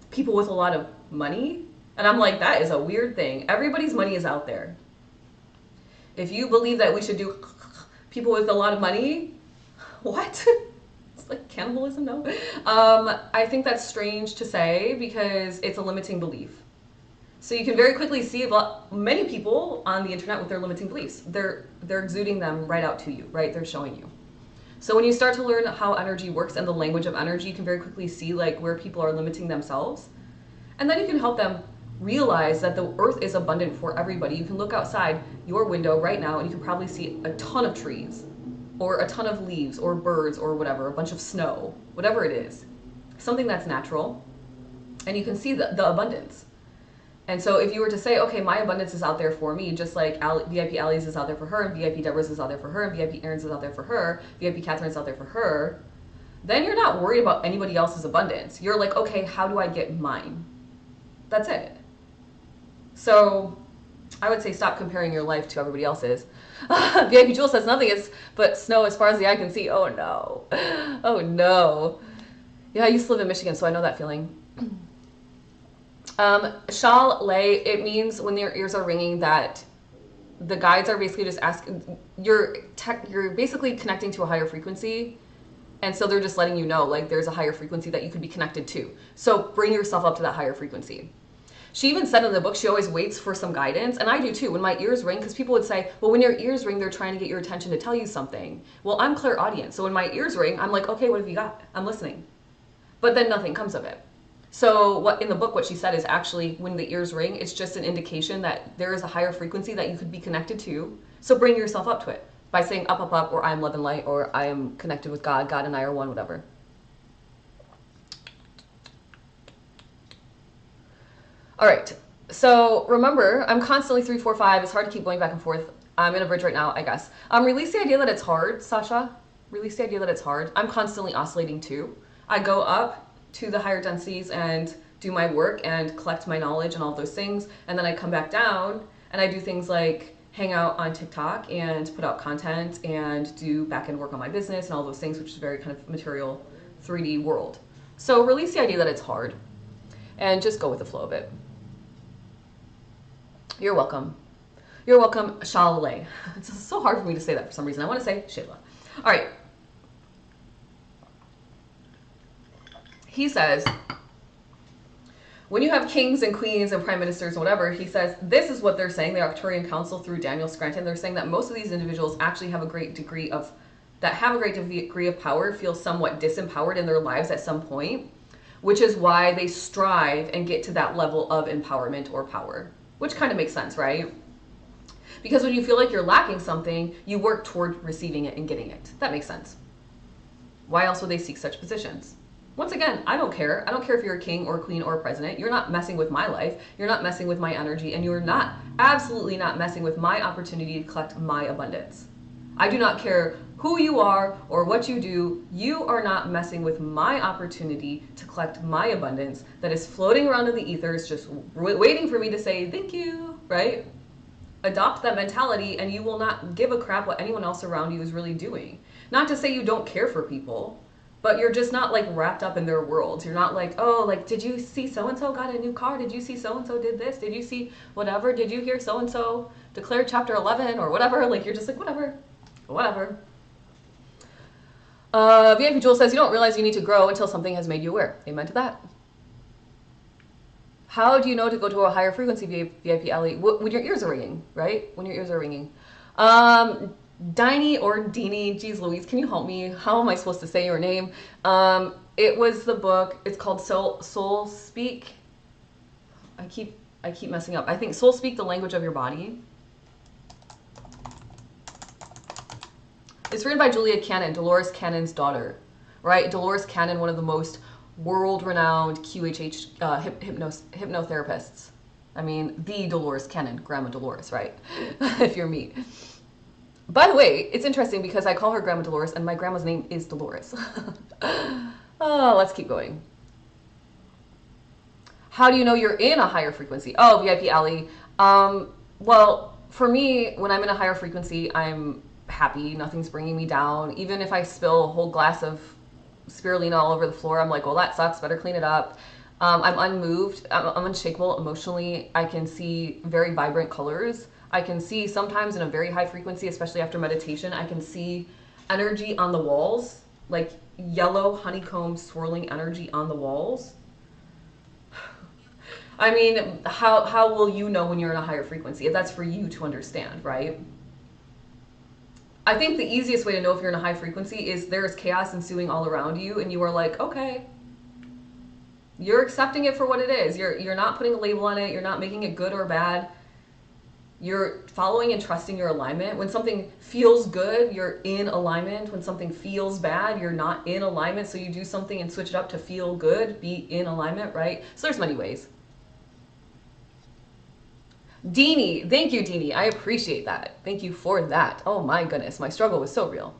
people with a lot of money. And I'm like, that is a weird thing. Everybody's money is out there. If you believe that we should do people with a lot of money, what? Like cannibalism? No. I think that's strange to say because it's a limiting belief. So you can very quickly see many people on the internet with their limiting beliefs. They're exuding them right out to you, right? They're showing you. So when you start to learn how energy works and the language of energy, you can very quickly see like where people are limiting themselves. And then you can help them realize that the earth is abundant for everybody. You can look outside your window right now and you can probably see a ton of trees, or a ton of leaves, or birds, or whatever, a bunch of snow, whatever it is, something that's natural, and you can see the abundance. And so if you were to say, okay, my abundance is out there for me, just like VIP Allie's is out there for her, and VIP Deborah's is out there for her, and VIP Aaron's is out there for her, VIP Catherine's out there for her, then you're not worried about anybody else's abundance. You're like, okay, how do I get mine? That's it. So I would say stop comparing your life to everybody else's. VIP Jewel says nothing is but snow as far as the eye can see. Oh no. Oh no. Yeah, I used to live in Michigan, so I know that feeling. Shal lay, it means when your ears are ringing that the guides are basically just asking, you're basically connecting to a higher frequency. And so they're just letting you know, like there's a higher frequency that you could be connected to. So bring yourself up to that higher frequency. She even said in the book, she always waits for some guidance. And I do too, when my ears ring, because people would say, well, when your ears ring, they're trying to get your attention to tell you something. Well, I'm clairaudient. So when my ears ring, I'm like, okay, what have you got? I'm listening. But then nothing comes of it. So what in the book, what she said is actually when the ears ring, it's just an indication that there is a higher frequency that you could be connected to. So bring yourself up to it by saying up, up, up, or I am love and light, or I am connected with God, God and I are one, whatever. All right, so remember, I'm constantly 3, 4, 5. It's hard to keep going back and forth. I'm in a bridge right now, I guess. Release the idea that it's hard, Sasha. Release the idea that it's hard. I'm constantly oscillating too. I go up to the higher densities and do my work and collect my knowledge and all those things. And then I come back down and I do things like hang out on TikTok and put out content and do back-end work on my business and all those things, which is very kind of material 3D world. So release the idea that it's hard and just go with the flow of it. You're welcome. You're welcome, Shalale. It's so hard for me to say that for some reason. I want to say Shayla. All right. He says, when you have kings and queens and prime ministers and whatever, he says, this is what they're saying, the Arcturian Council through Daniel Scranton. They're saying that most of these individuals actually have a great degree of power, feel somewhat disempowered in their lives at some point, which is why they strive and get to that level of empowerment or power. Which kind of makes sense, right? Because when you feel like you're lacking something, you work toward receiving it and getting it. That makes sense. Why else would they seek such positions? Once again, I don't care. I don't care if you're a king or a queen or a president. You're not messing with my life. You're not messing with my energy. And you're not, absolutely not messing with my opportunity to collect my abundance. I do not care who you are or what you do. You are not messing with my opportunity to collect my abundance that is floating around in the ethers, just waiting for me to say thank you, right? Adopt that mentality and you will not give a crap what anyone else around you is really doing. Not to say you don't care for people, but you're just not like wrapped up in their worlds. You're not like, oh, like, did you see so-and-so got a new car? Did you see so-and-so did this? Did you see whatever? Did you hear so-and-so declared chapter 11 or whatever? Like, you're just like, whatever. VIP Jewel says, you don't realize you need to grow until something has made you aware. Amen to that. How do you know to go to a higher frequency, VIP Ellie? When your ears are ringing, right? When your ears are ringing. Diney or Deanie, geez Louise, can you help me? How am I supposed to say your name? It was the book, it's called Soul Speak. I keep messing up. I think Soul Speak, the Language of Your Body. It's written by Julia Cannon, Dolores Cannon's daughter, right? Dolores Cannon, one of the most world-renowned QHH hypnotherapists. I mean, the Dolores Cannon, Grandma Dolores, right? If you're me. By the way, it's interesting because I call her Grandma Dolores and my grandma's name is Dolores. Oh, let's keep going. How do you know you're in a higher frequency? Oh, VIP Alley. Well, for me, when I'm in a higher frequency, I'm happy. Nothing's bringing me down. Even if I spill a whole glass of spirulina all over the floor, I'm like, well, that sucks. Better clean it up. I'm unmoved. I'm unshakable emotionally. I can see very vibrant colors. I can see sometimes in a very high frequency, especially after meditation, I can see energy on the walls, like yellow honeycomb swirling energy on the walls. I mean, how will you know when you're in a higher frequency? That's for you to understand, right? I think the easiest way to know if you're in a high frequency is there's chaos ensuing all around you and you are like, okay. You're accepting it for what it is. You're not putting a label on it. You're not making it good or bad. You're following and trusting your alignment. When something feels good, you're in alignment. When something feels bad, you're not in alignment. So you do something and switch it up to feel good, be in alignment, right? So there's many ways. Deanie, thank you, Deanie. I appreciate that. Thank you for that. Oh my goodness, my struggle was so real.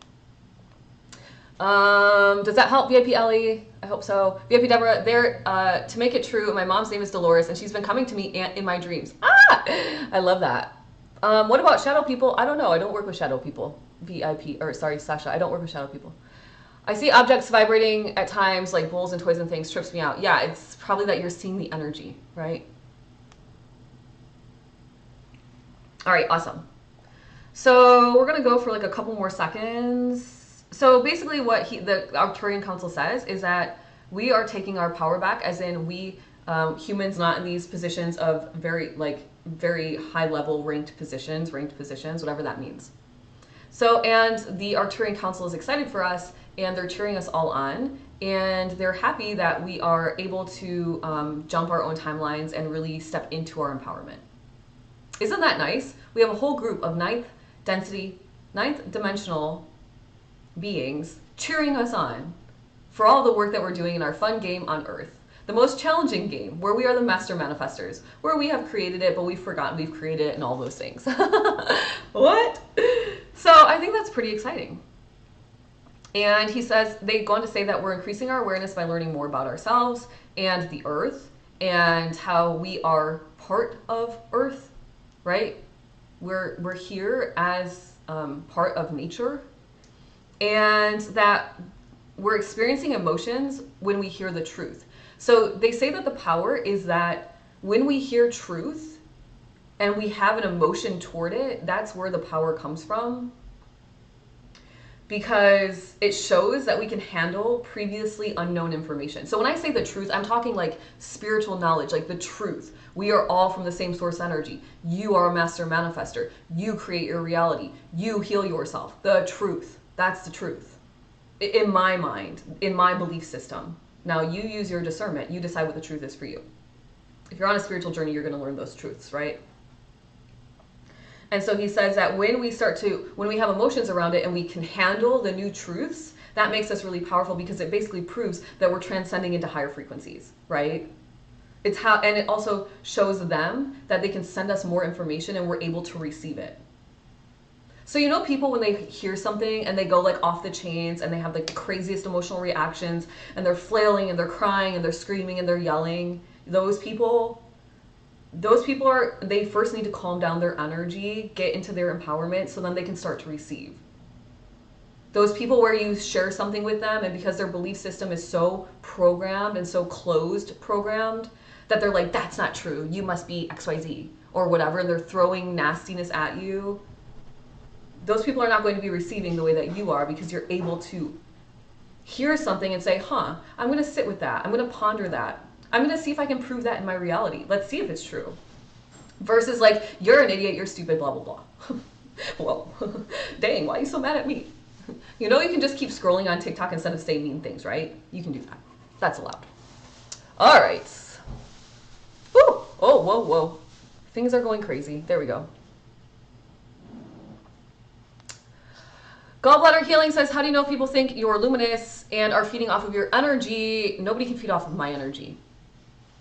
Does that help, VIP Ellie? I hope so. VIP Deborah, there, to make it true, my mom's name is Dolores, and she's been coming to me in my dreams. Ah! I love that. What about shadow people? I don't know. I don't work with shadow people. VIP, or sorry, Sasha. I don't work with shadow people. I see objects vibrating at times, like bowls and toys and things, trips me out. Yeah, it's probably that you're seeing the energy, right? All right, awesome. So we're gonna go for like a couple more seconds. So basically what the Arcturian Council says is that we are taking our power back, as in we, humans not in these positions of very high level ranked positions, whatever that means. So, and the Arcturian Council is excited for us and they're cheering us all on and they're happy that we are able to jump our own timelines and really step into our empowerment. Isn't that nice? We have a whole group of ninth dimensional beings cheering us on for all the work that we're doing in our fun game on Earth. The most challenging game, where we are the master manifestors, where we have created it, but we've forgotten we've created it and all those things. What? So I think that's pretty exciting. And he says, they go on to say that we're increasing our awareness by learning more about ourselves and the Earth and how we are part of Earth, right? We're here as part of nature, and that we're experiencing emotions when we hear the truth. So they say that the power is that when we hear truth and we have an emotion toward it, that's where the power comes from. Because it shows that we can handle previously unknown information. So when I say the truth, I'm talking like spiritual knowledge, like the truth. We are all from the same source energy. You are a master manifester. You create your reality. You heal yourself. The truth. That's the truth. In my mind, in my belief system. Now you use your discernment. You decide what the truth is for you. If you're on a spiritual journey, you're going to learn those truths, right? And so he says that when we have emotions around it and we can handle the new truths, that makes us really powerful because it basically proves that we're transcending into higher frequencies, right? And it also shows them that they can send us more information and we're able to receive it. So you know people when they hear something and they go like off the chains and they have like the craziest emotional reactions and they're flailing and they're crying and they're screaming and they're yelling, those people they first need to calm down their energy, get into their empowerment, so then they can start to receive. Those people where you share something with them and because their belief system is so programmed and so programmed that they're like, that's not true, you must be XYZ or whatever, and they're throwing nastiness at you, those people are not going to be receiving the way that you are because you're able to hear something and say, huh, I'm going to sit with that. I'm going to ponder that. I'm going to see if I can prove that in my reality. Let's see if it's true. Versus like, you're an idiot, you're stupid, blah, blah, blah. Well, dang, why are you so mad at me? You know, you can just keep scrolling on TikTok instead of saying mean things, right? You can do that. That's allowed. All right. Ooh. Oh, whoa, whoa. Things are going crazy. There we go. Gallbladder Healing says, how do you know if people think you're luminous and are feeding off of your energy? Nobody can feed off of my energy.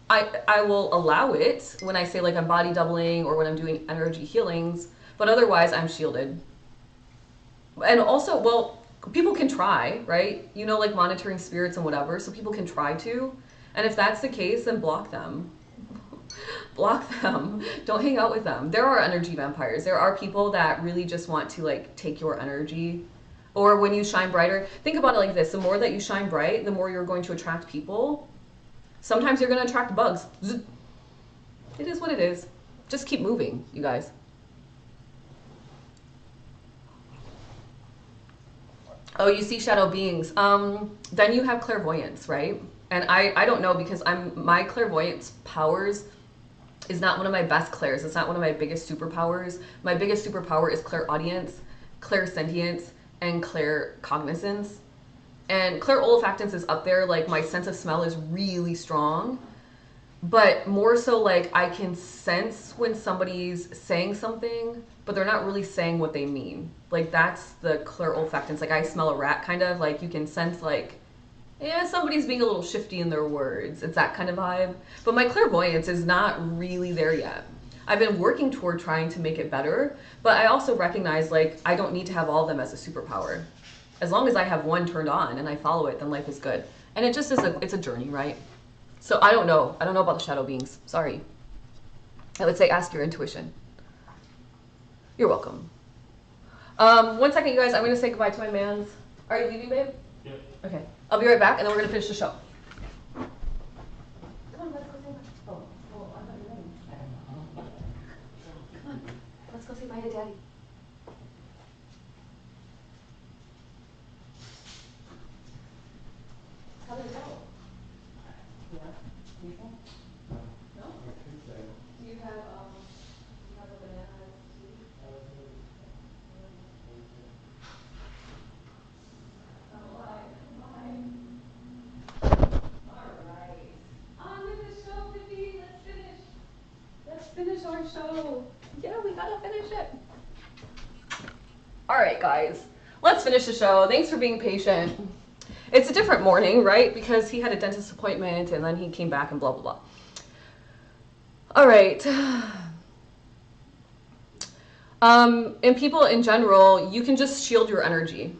I will allow it when I say like I'm body doubling or when I'm doing energy healings, but otherwise I'm shielded. And also, well, people can try, right? You know, like monitoring spirits and whatever, so people can try to. And if that's the case, then block them. Block them. Don't hang out with them. There are energy vampires. There are people that really just want to like take your energy. Or when you shine brighter, think about it like this. The more that you shine bright, the more you're going to attract people. Sometimes you're going to attract bugs. It is what it is. Just keep moving, you guys. Oh, you see shadow beings. Then you have clairvoyance, right? And I don't know, because my clairvoyance powers is not one of my best clairs. It's not one of my biggest superpowers. My biggest superpower is clairaudience, clairsentience, and claircognizance. And clairolfactance is up there. Like my sense of smell is really strong, but more so like I can sense when somebody's saying something, but they're not really saying what they mean. Like that's the clairolfactance. Like I smell a rat, kind of like you can sense like, yeah, somebody's being a little shifty in their words. It's that kind of vibe. But my clairvoyance is not really there yet. I've been working toward trying to make it better, but I also recognize like I don't need to have all of them as a superpower. As long as I have one turned on and I follow it, then life is good. And it just is it's a journey, right? So I don't know. I don't know about the shadow beings. Sorry. I would say ask your intuition. You're welcome. 1 second, you guys. I'm going to say goodbye to my mans. Are you leaving, babe?
Yeah.
Okay. I'll be right back, and then we're going to finish the show. Come on, let's go say bye. Oh, I thought you were leaving. Come on. Let's go say bye to Daddy. How did it go? Yeah. Anything? No? Do you have a banana tea? Alright. On with the show, Pippi. Let's finish. Let's finish our show. Yeah, we gotta finish it. Alright, guys. Let's finish the show. Thanks for being patient. It's a different morning, right? Because he had a dentist appointment and then he came back and blah, blah, blah. All right. And people in general, you can just shield your energy.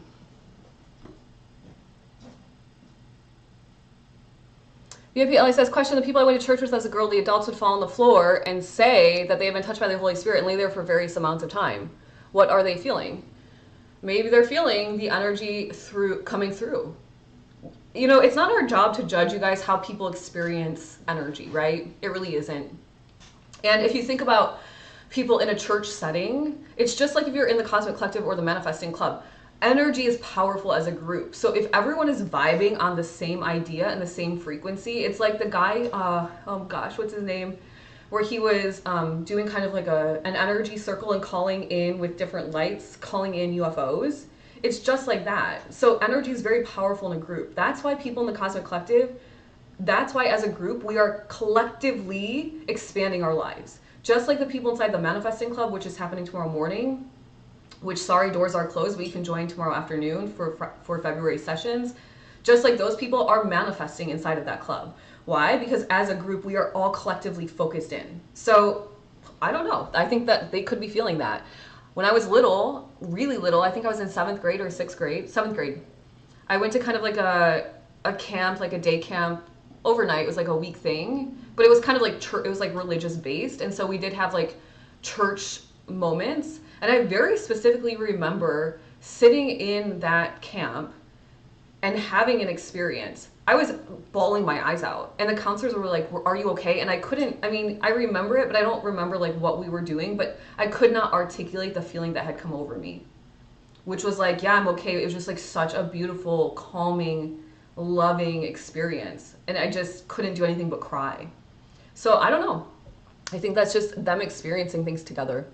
VIP Ellie says, question, the people I went to church with as a girl, the adults would fall on the floor and say that they have been touched by the Holy Spirit and lay there for various amounts of time. What are they feeling? Maybe they're feeling the energy coming through. You know, it's not our job to judge, you guys, how people experience energy, right? It really isn't. And if you think about people in a church setting, it's just like if you're in the Cosmic Collective or the Manifesting Club. Energy is powerful as a group. So if everyone is vibing on the same idea and the same frequency, it's like the guy, oh gosh, what's his name? Where he was doing kind of like an energy circle and calling in with different lights, calling in UFOs. It's just like that. So energy is very powerful in a group. That's why people in the Cosmic Collective, that's why as a group, we are collectively expanding our lives. Just like the people inside the Manifesting Club, which is happening tomorrow morning, which, sorry, doors are closed, but you can join tomorrow afternoon for February sessions. Just like those people are manifesting inside of that club. Why? Because as a group, we are all collectively focused in. So I don't know. I think that they could be feeling that. When I was little, really little, I think I was in 7th grade or 6th grade, 7th grade. I went to kind of like a camp, like a day camp overnight. It was like a week thing, but it was kind of like church, it was like religious based. And so we did have like church moments. And I very specifically remember sitting in that camp and having an experience. I was bawling my eyes out, and the counselors were like, are you okay? And I couldn't, I mean, I remember it, but I don't remember like what we were doing, but I could not articulate the feeling that had come over me. which was like, yeah, I'm okay. It was just like such a beautiful, calming, loving experience. And I just couldn't do anything but cry. So I don't know. I think that's just them experiencing things together.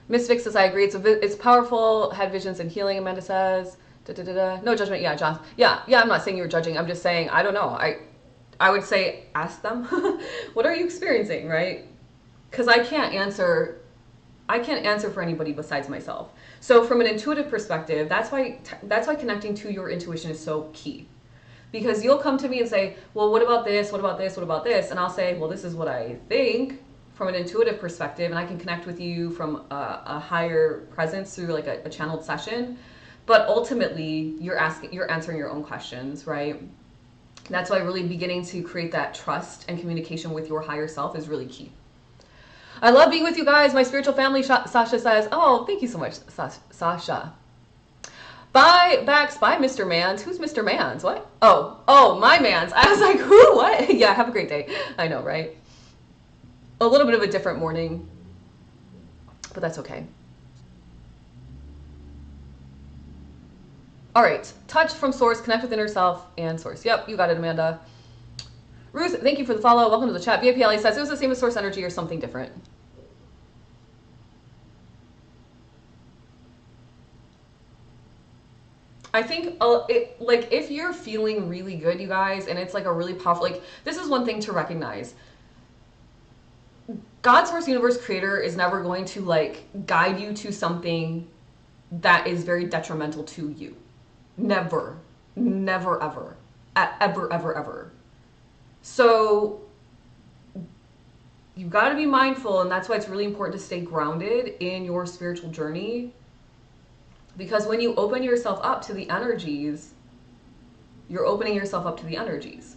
Miss Vic says, I agree. It's powerful. Had visions and healing, Amanda says. Da, da, da, da. No judgment. Yeah, John. Yeah, I'm not saying you were judging. I'm just saying, I don't know. I would say, ask them. What are you experiencing, right? Because I can't answer for anybody besides myself. So from an intuitive perspective, that's why connecting to your intuition is so key. Because you'll come to me and say, well, what about this? What about this? What about this? And I'll say, well, this is what I think from an intuitive perspective, and I can connect with you from a higher presence through like a channeled session. But ultimately, you're answering your own questions, right? That's why really beginning to create that trust and communication with your higher self is really key. I love being with you guys. My spiritual family, Sasha says. Oh, thank you so much, Sasha. Bye, Bax. Bye, Mr. Mans. Who's Mr. Mans? What? Oh, my Mans. I was like, who? What? Yeah, have a great day. I know, right? A little bit of a different morning, but that's okay. All right. Touch from source, connect with inner self and source. Yep, you got it, Amanda. Ruth, thank you for the follow. Welcome to the chat. VIPLA says it was the same as source energy or something different. I think like if you're feeling really good, you guys, and it's like a really powerful, like this is one thing to recognize. God, source, universe, creator is never going to like guide you to something that is very detrimental to you. Never, never, ever, ever, ever, ever. So you got to be mindful, and that's why it's really important to stay grounded in your spiritual journey. Because when you open yourself up to the energies, you're opening yourself up to the energies.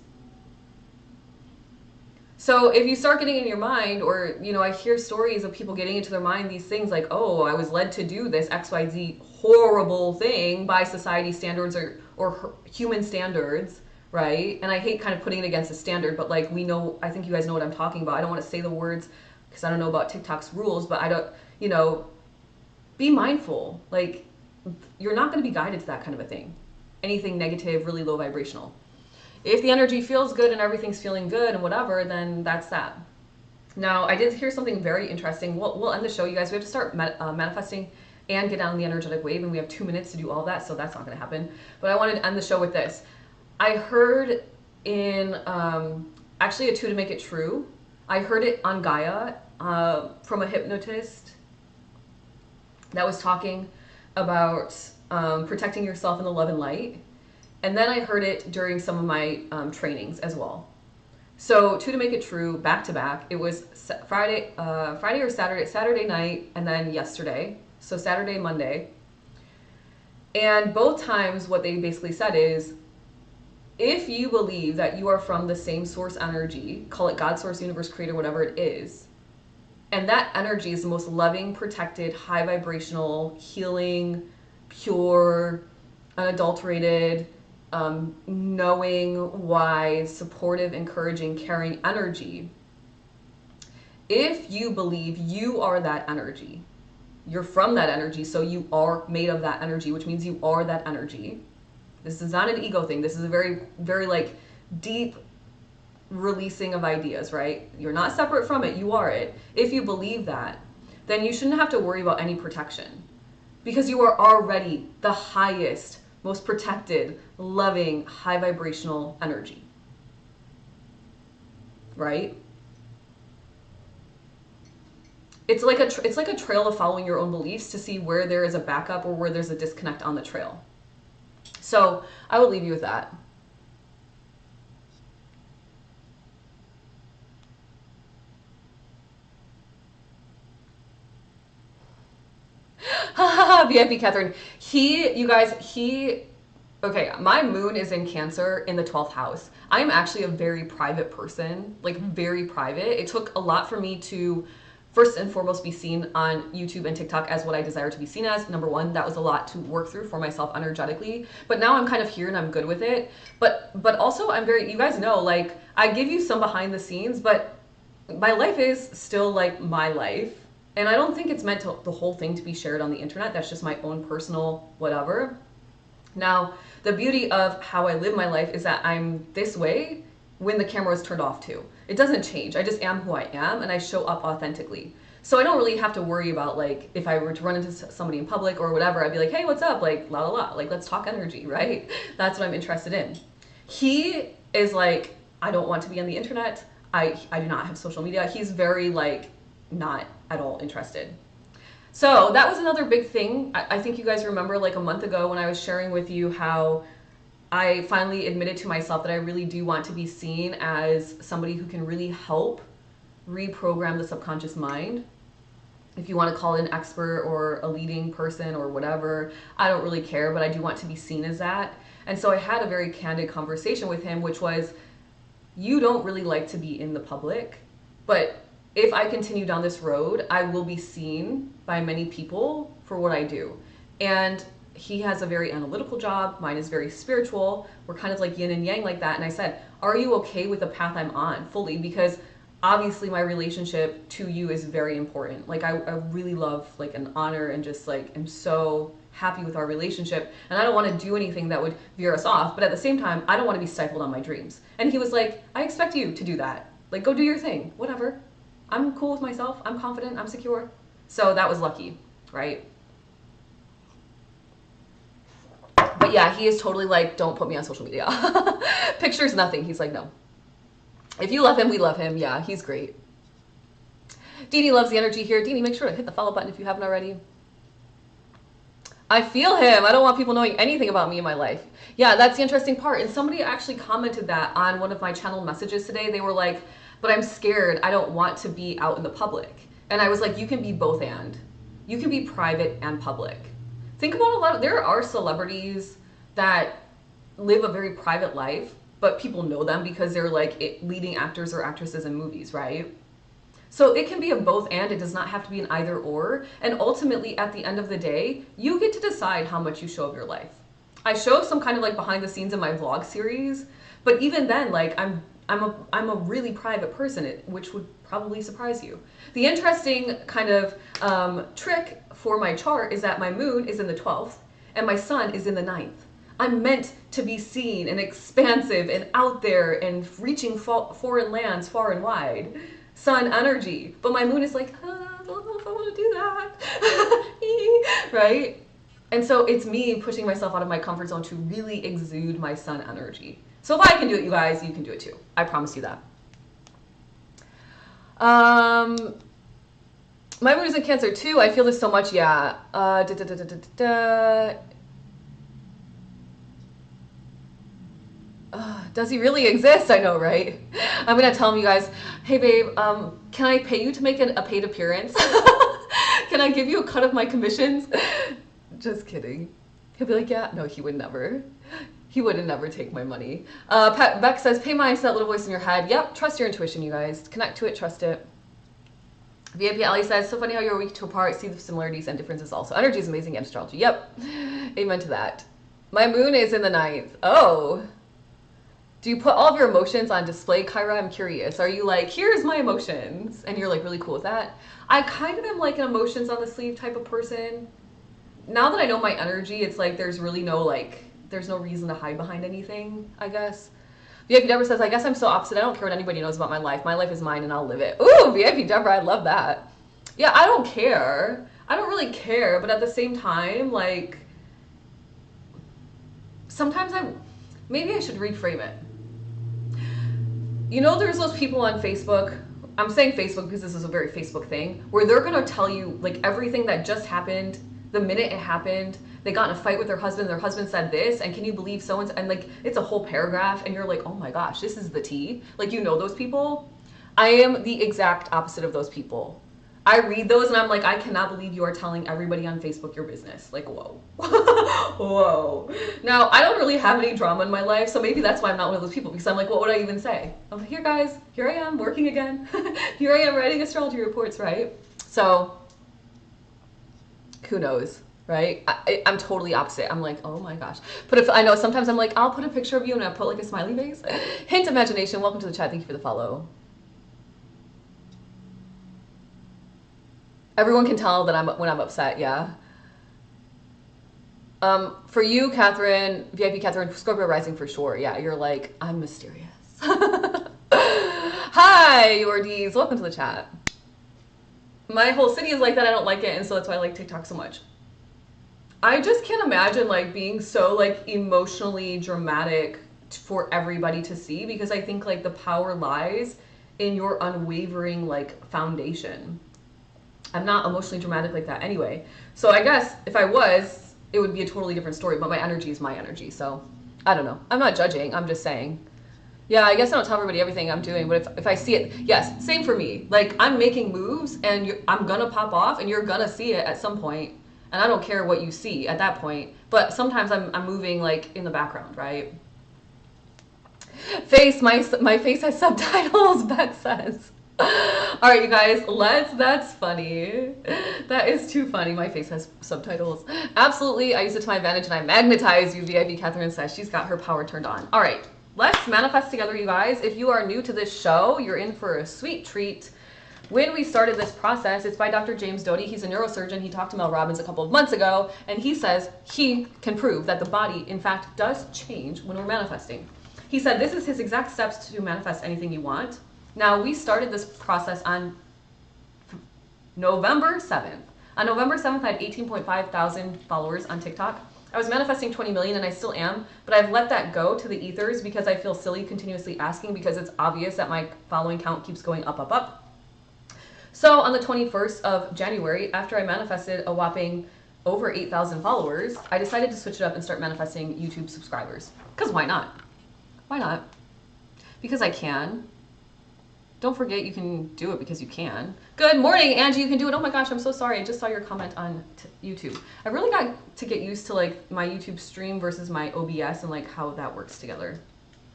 So if you start getting in your mind, or, you know, I hear stories of people getting into their mind these things like, oh, I was led to do this XYZ horrible thing by society standards or human standards, right? And I hate kind of putting it against a standard, but like we know, I think you guys know what I'm talking about. I don't want to say the words because I don't know about TikTok's rules, but I don't, you know, be mindful. Like, you're not going to be guided to that kind of a thing. Anything negative, really low vibrational. If the energy feels good and everything's feeling good and whatever, then that's that. Now, I did hear something very interesting. We'll end the show, you guys. We have to start manifesting and get down the energetic wave, and we have 2 minutes to do all that, so that's not going to happen. But I wanted to end the show with this. I heard in, actually a Two to Make It True, I heard it on Gaia from a hypnotist that was talking about protecting yourself in the love and light. And then I heard it during some of my trainings as well. So Two to Make It True, back to back. It was Friday or Saturday night, and then yesterday. So Saturday, Monday. And both times what they basically said is, if you believe that you are from the same source energy, call it God, source, universe, creator, whatever it is, and that energy is the most loving, protected, high vibrational, healing, pure, unadulterated, knowing, wise, supportive, encouraging, caring energy. If you believe you are that energy, you're from that energy, so you are made of that energy, which means you are that energy. This is not an ego thing. This is a very, very like deep releasing of ideas, right? You're not separate from it. You are it. If you believe that, then you shouldn't have to worry about any protection, because you are already the highest, most protected, loving, high vibrational energy, right? It's like a trail of following your own beliefs to see where there is a backup or where there's a disconnect on the trail. So I will leave you with that. VIP Catherine. Okay, my moon is in Cancer in the 12th house. I'm actually a very private person, like very private. It took a lot for me to first and foremost be seen on YouTube and TikTok as what I desire to be seen as. Number one, that was a lot to work through for myself energetically, but now I'm kind of here and I'm good with it. But also I'm very, you guys know, like I give you some behind the scenes, but my life is still like my life. And I don't think it's meant to, the whole thing to be shared on the internet. That's just my own personal whatever. Now, the beauty of how I live my life is that I'm this way when the camera is turned off too. It doesn't change. I just am who I am and I show up authentically. So I don't really have to worry about like if I were to run into somebody in public or whatever, I'd be like, hey, what's up? Like, la la la. Like, let's talk energy, right? That's what I'm interested in. He is like, I don't want to be on the internet. I do not have social media. He's very like not at all interested. So that was another big thing. I think you guys remember like a month ago when I was sharing with you how I finally admitted to myself that I really do want to be seen as somebody who can really help reprogram the subconscious mind. If you want to call it an expert or a leading person or whatever, I don't really care, but I do want to be seen as that. And so I had a very candid conversation with him, which was, you don't really like to be in the public, but if I continue down this road, I will be seen by many people for what I do. And he has a very analytical job. Mine is very spiritual. We're kind of like yin and yang like that. And I said, are you okay with the path I'm on fully? Because obviously my relationship to you is very important. Like I really love like an honor and just like am so happy with our relationship. And I don't want to do anything that would veer us off. But at the same time, I don't want to be stifled on my dreams. And he was like, I expect you to do that. Like, go do your thing, whatever. I'm cool with myself. I'm confident. I'm secure. So that was lucky, right? But yeah, he is totally like, don't put me on social media. Pictures, nothing. He's like, no. If you love him, we love him. Yeah, he's great. Deanie loves the energy here. Deanie, make sure to hit the follow button if you haven't already. I feel him. I don't want people knowing anything about me in my life. Yeah, that's the interesting part. And somebody actually commented that on one of my channel messages today. They were like, but I'm scared. I don't want to be out in the public. And I was like, you can be both and. You can be private and public. Think about there are celebrities that live a very private life, but people know them because they're like leading actors or actresses in movies, right? So it can be a both and, it does not have to be an either or. And ultimately at the end of the day, you get to decide how much you show of your life. I show some kind of like behind the scenes in my vlog series, but even then, like I'm a really private person, which would probably surprise you. The interesting kind of trick for my chart is that my moon is in the 12th and my sun is in the 9th. I'm meant to be seen and expansive and out there and reaching foreign lands far and wide. Sun energy. But my moon is like, I don't know if I want to do that. Right? And so it's me pushing myself out of my comfort zone to really exude my sun energy. So if I can do it, you guys, you can do it too. I promise you that. My moon is in Cancer too. I feel this so much. Yeah. Does he really exist? I know, right? I'm gonna tell him, you guys, hey babe, can I pay you to make a paid appearance? Can I give you a cut of my commissions? Just kidding. He'll be like, yeah. No, he would never. He would never take my money. Beck says, pay mine to that little voice in your head. Yep, trust your intuition, you guys. Connect to it, trust it. VIP Ali says, so funny how you're week to apart, see the similarities and differences also. Energy is amazing and astrology. Yep, amen to that. My moon is in the 9th. Oh. Do you put all of your emotions on display, Kyra? I'm curious. Are you like, here's my emotions, and you're like really cool with that? I kind of am like an emotions on the sleeve type of person. Now that I know my energy, it's like there's really no like, there's no reason to hide behind anything, I guess. VIP Deborah says, I guess I'm so opposite. I don't care what anybody knows about my life. My life is mine and I'll live it. Ooh, VIP Deborah, I love that. Yeah, I don't care. I don't really care, but at the same time, like, sometimes maybe I should reframe it. You know, there's those people on Facebook, I'm saying Facebook because this is a very Facebook thing, where they're gonna tell you like everything that just happened, the minute it happened. They got in a fight with their husband said this, and can you believe so-and-so, and like it's a whole paragraph, and you're like, oh my gosh, this is the tea. Like, you know those people? I am the exact opposite of those people. I read those and I'm like, I cannot believe you are telling everybody on Facebook your business. Like, whoa. Whoa. Now, I don't really have any drama in my life, so maybe that's why I'm not one of those people, because I'm like, what would I even say? I'm like, here guys, here I am working again. Here I am writing astrology reports, right? So, who knows, right? I'm totally opposite. I'm like, oh my gosh. I know sometimes I'm like, I'll put a picture of you and I'll put like a smiley face. Hint imagination, welcome to the chat, thank you for the follow. Everyone can tell that when I'm upset, yeah. For you, Catherine, VIP Catherine, Scorpio rising for sure. Yeah, you're like, I'm mysterious. Hi, Yordies. Welcome to the chat. My whole city is like that. I don't like it, and so that's why I like TikTok so much. I just can't imagine like being so like emotionally dramatic for everybody to see, because I think like the power lies in your unwavering like foundation. I'm not emotionally dramatic like that anyway. So I guess if I was, it would be a totally different story, but my energy is my energy. So I don't know. I'm not judging. I'm just saying. Yeah, I guess I don't tell everybody everything I'm doing, but if I see it, yes, same for me. Like, I'm making moves, and I'm gonna pop off, and you're gonna see it at some point, and I don't care what you see at that point, but sometimes I'm moving, like, in the background, right? Face, my face has subtitles, Beth says. All right, you guys, that's funny. That is too funny. My face has subtitles. Absolutely, I use it to my advantage, and I magnetize you, VIP Catherine says. She's got her power turned on. All right. Let's manifest together, you guys. If you are new to this show, you're in for a sweet treat. When we started this process, it's by Dr. James Doty. He's a neurosurgeon. He talked to Mel Robbins a couple of months ago, and he says he can prove that the body, in fact, does change when we're manifesting. He said this is his exact steps to manifest anything you want. Now, we started this process on November 7th. On November 7th, I had 18.5 thousand followers on TikTok. I was manifesting 20 million, and I still am, but I've let that go to the ethers because I feel silly continuously asking, because it's obvious that my following count keeps going up, up, up. So on the 21st of January, after I manifested a whopping over 8,000 followers, I decided to switch it up and start manifesting YouTube subscribers. Because why not? Why not? Because I can. Don't forget you can do it because you can. Good morning, Angie. You can do it. Oh my gosh, I'm so sorry. I just saw your comment on YouTube. I really got to get used to like my YouTube stream versus my OBS and like how that works together.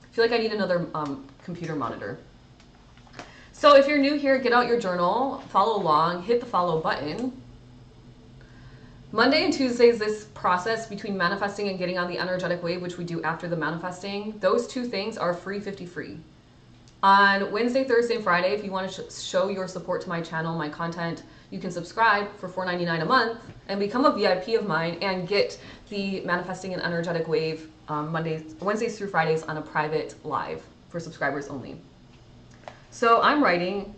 I feel like I need another computer monitor. So if you're new here, get out your journal, follow along, hit the follow button. Monday and Tuesday is this process between manifesting and getting on the energetic wave, which we do after the manifesting. Those two things are free 50 free. On Wednesday, Thursday, and Friday, if you want to show your support to my channel, my content, you can subscribe for $4.99 a month and become a VIP of mine and get the Manifesting an Energetic Wave Wednesdays through Fridays on a private live for subscribers only. So I'm writing.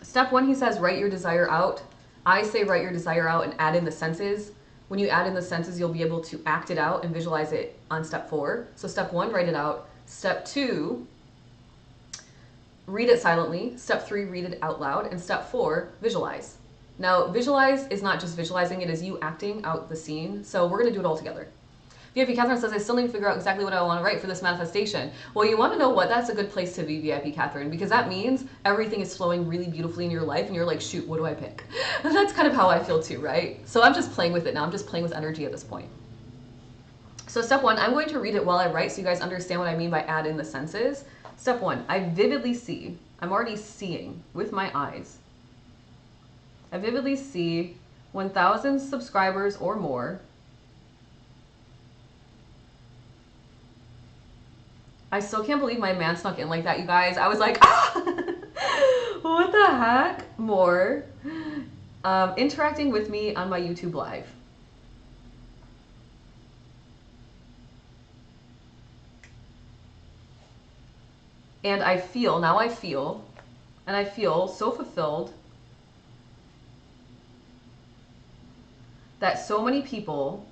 Step 1, he says, write your desire out. I say write your desire out and add in the senses. When you add in the senses, you'll be able to act it out and visualize it on step 4. So step 1, write it out. Step 2, read it silently. Step 3, read it out loud. And step 4, visualize. Now, visualize is not just visualizing, it is you acting out the scene. So we're going to do it all together. VIP Catherine says, I still need to figure out exactly what I want to write for this manifestation. Well, you want to know what? That's a good place to be, VIP Catherine, because that means everything is flowing really beautifully in your life and you're like, shoot, what do I pick? And that's kind of how I feel too, right? So I'm just playing with it now. I'm just playing with energy at this point. So step 1, I'm going to read it while I write so you guys understand what I mean by add in the senses. Step 1, I vividly see. I'm already seeing with my eyes. I vividly see 1,000 subscribers or more. I still can't believe my man snuck in like that, you guys. I was like, ah! What the heck? More. Interacting with me on my YouTube live. And I feel, now I feel, and I feel so fulfilled that so many people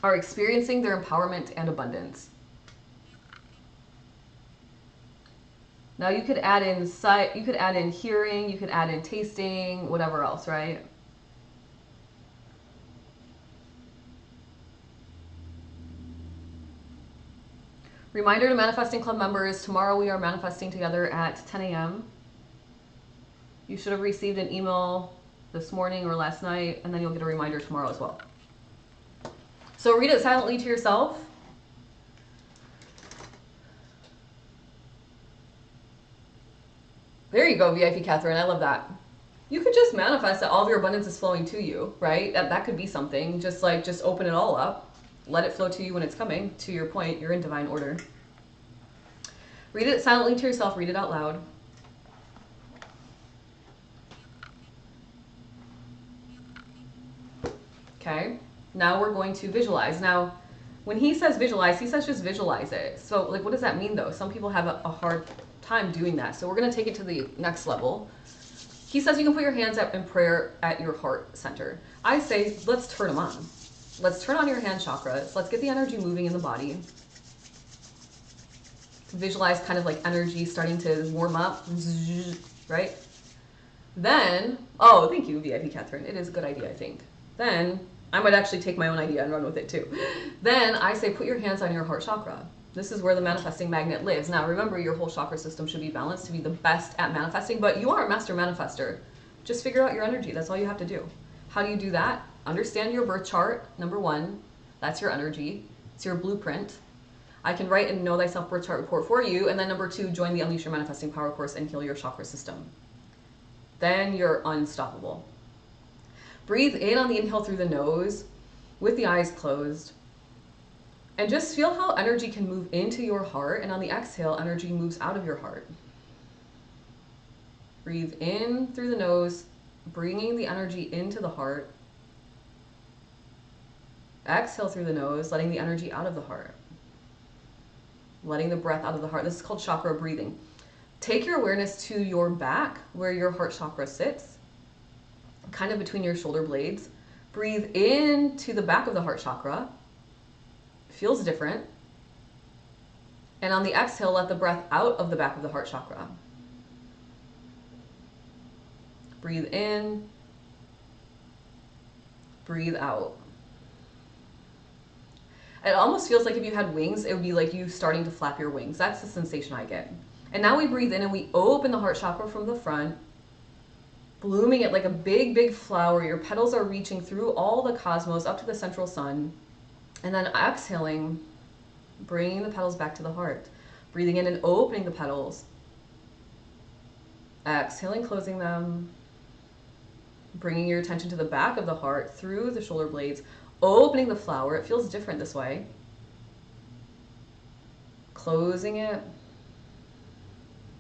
are experiencing their empowerment and abundance. Now you could add in sight, you could add in hearing, you could add in tasting, whatever else, right? Reminder to Manifesting Club members, tomorrow we are manifesting together at 10 a.m. You should have received an email this morning or last night, and then you'll get a reminder tomorrow as well. So read it silently to yourself. There you go, VIP Catherine. I love that. You could just manifest that all of your abundance is flowing to you, right? That could be something. Just open it all up. Let it flow to you when it's coming. To your point, you're in divine order. Read it silently to yourself, read it out loud. Okay, now we're going to visualize. Now, when he says visualize, he says just visualize it. So like, what does that mean though? Some people have a hard time doing that. So we're gonna take it to the next level. He says you can put your hands up in prayer at your heart center. I say, let's turn them on. Let's turn on your hand chakras. Let's get the energy moving in the body. Visualize kind of like energy starting to warm up, right? Then, oh, thank you, VIP Catherine. It is a good idea, I think. Then, I might actually take my own idea and run with it too. Then I say, put your hands on your heart chakra. This is where the manifesting magnet lives. Now, remember, your whole chakra system should be balanced to be the best at manifesting, but you are a master manifester. Just figure out your energy. That's all you have to do. How do you do that? Understand your birth chart, number one. That's your energy. It's your blueprint. I can write and know thyself birth chart report for you. And then number two, join the Unleash Your Manifesting Power course and heal your chakra system. Then you're unstoppable. Breathe in on the inhale through the nose with the eyes closed. And just feel how energy can move into your heart. And on the exhale, energy moves out of your heart. Breathe in through the nose, bringing the energy into the heart. Exhale through the nose, letting the energy out of the heart. Letting the breath out of the heart. This is called chakra breathing. Take your awareness to your back, where your heart chakra sits, kind of between your shoulder blades. Breathe into the back of the heart chakra. Feels different. And on the exhale, let the breath out of the back of the heart chakra. Breathe in. Breathe out. It almost feels like if you had wings, it would be like you starting to flap your wings. That's the sensation I get. And now we breathe in and we open the heart chakra from the front, blooming it like a big, big flower. Your petals are reaching through all the cosmos up to the central sun. And then exhaling, bringing the petals back to the heart. Breathing in and opening the petals. Exhaling, closing them. Bringing your attention to the back of the heart through the shoulder blades. Opening the flower. It feels different this way. Closing it.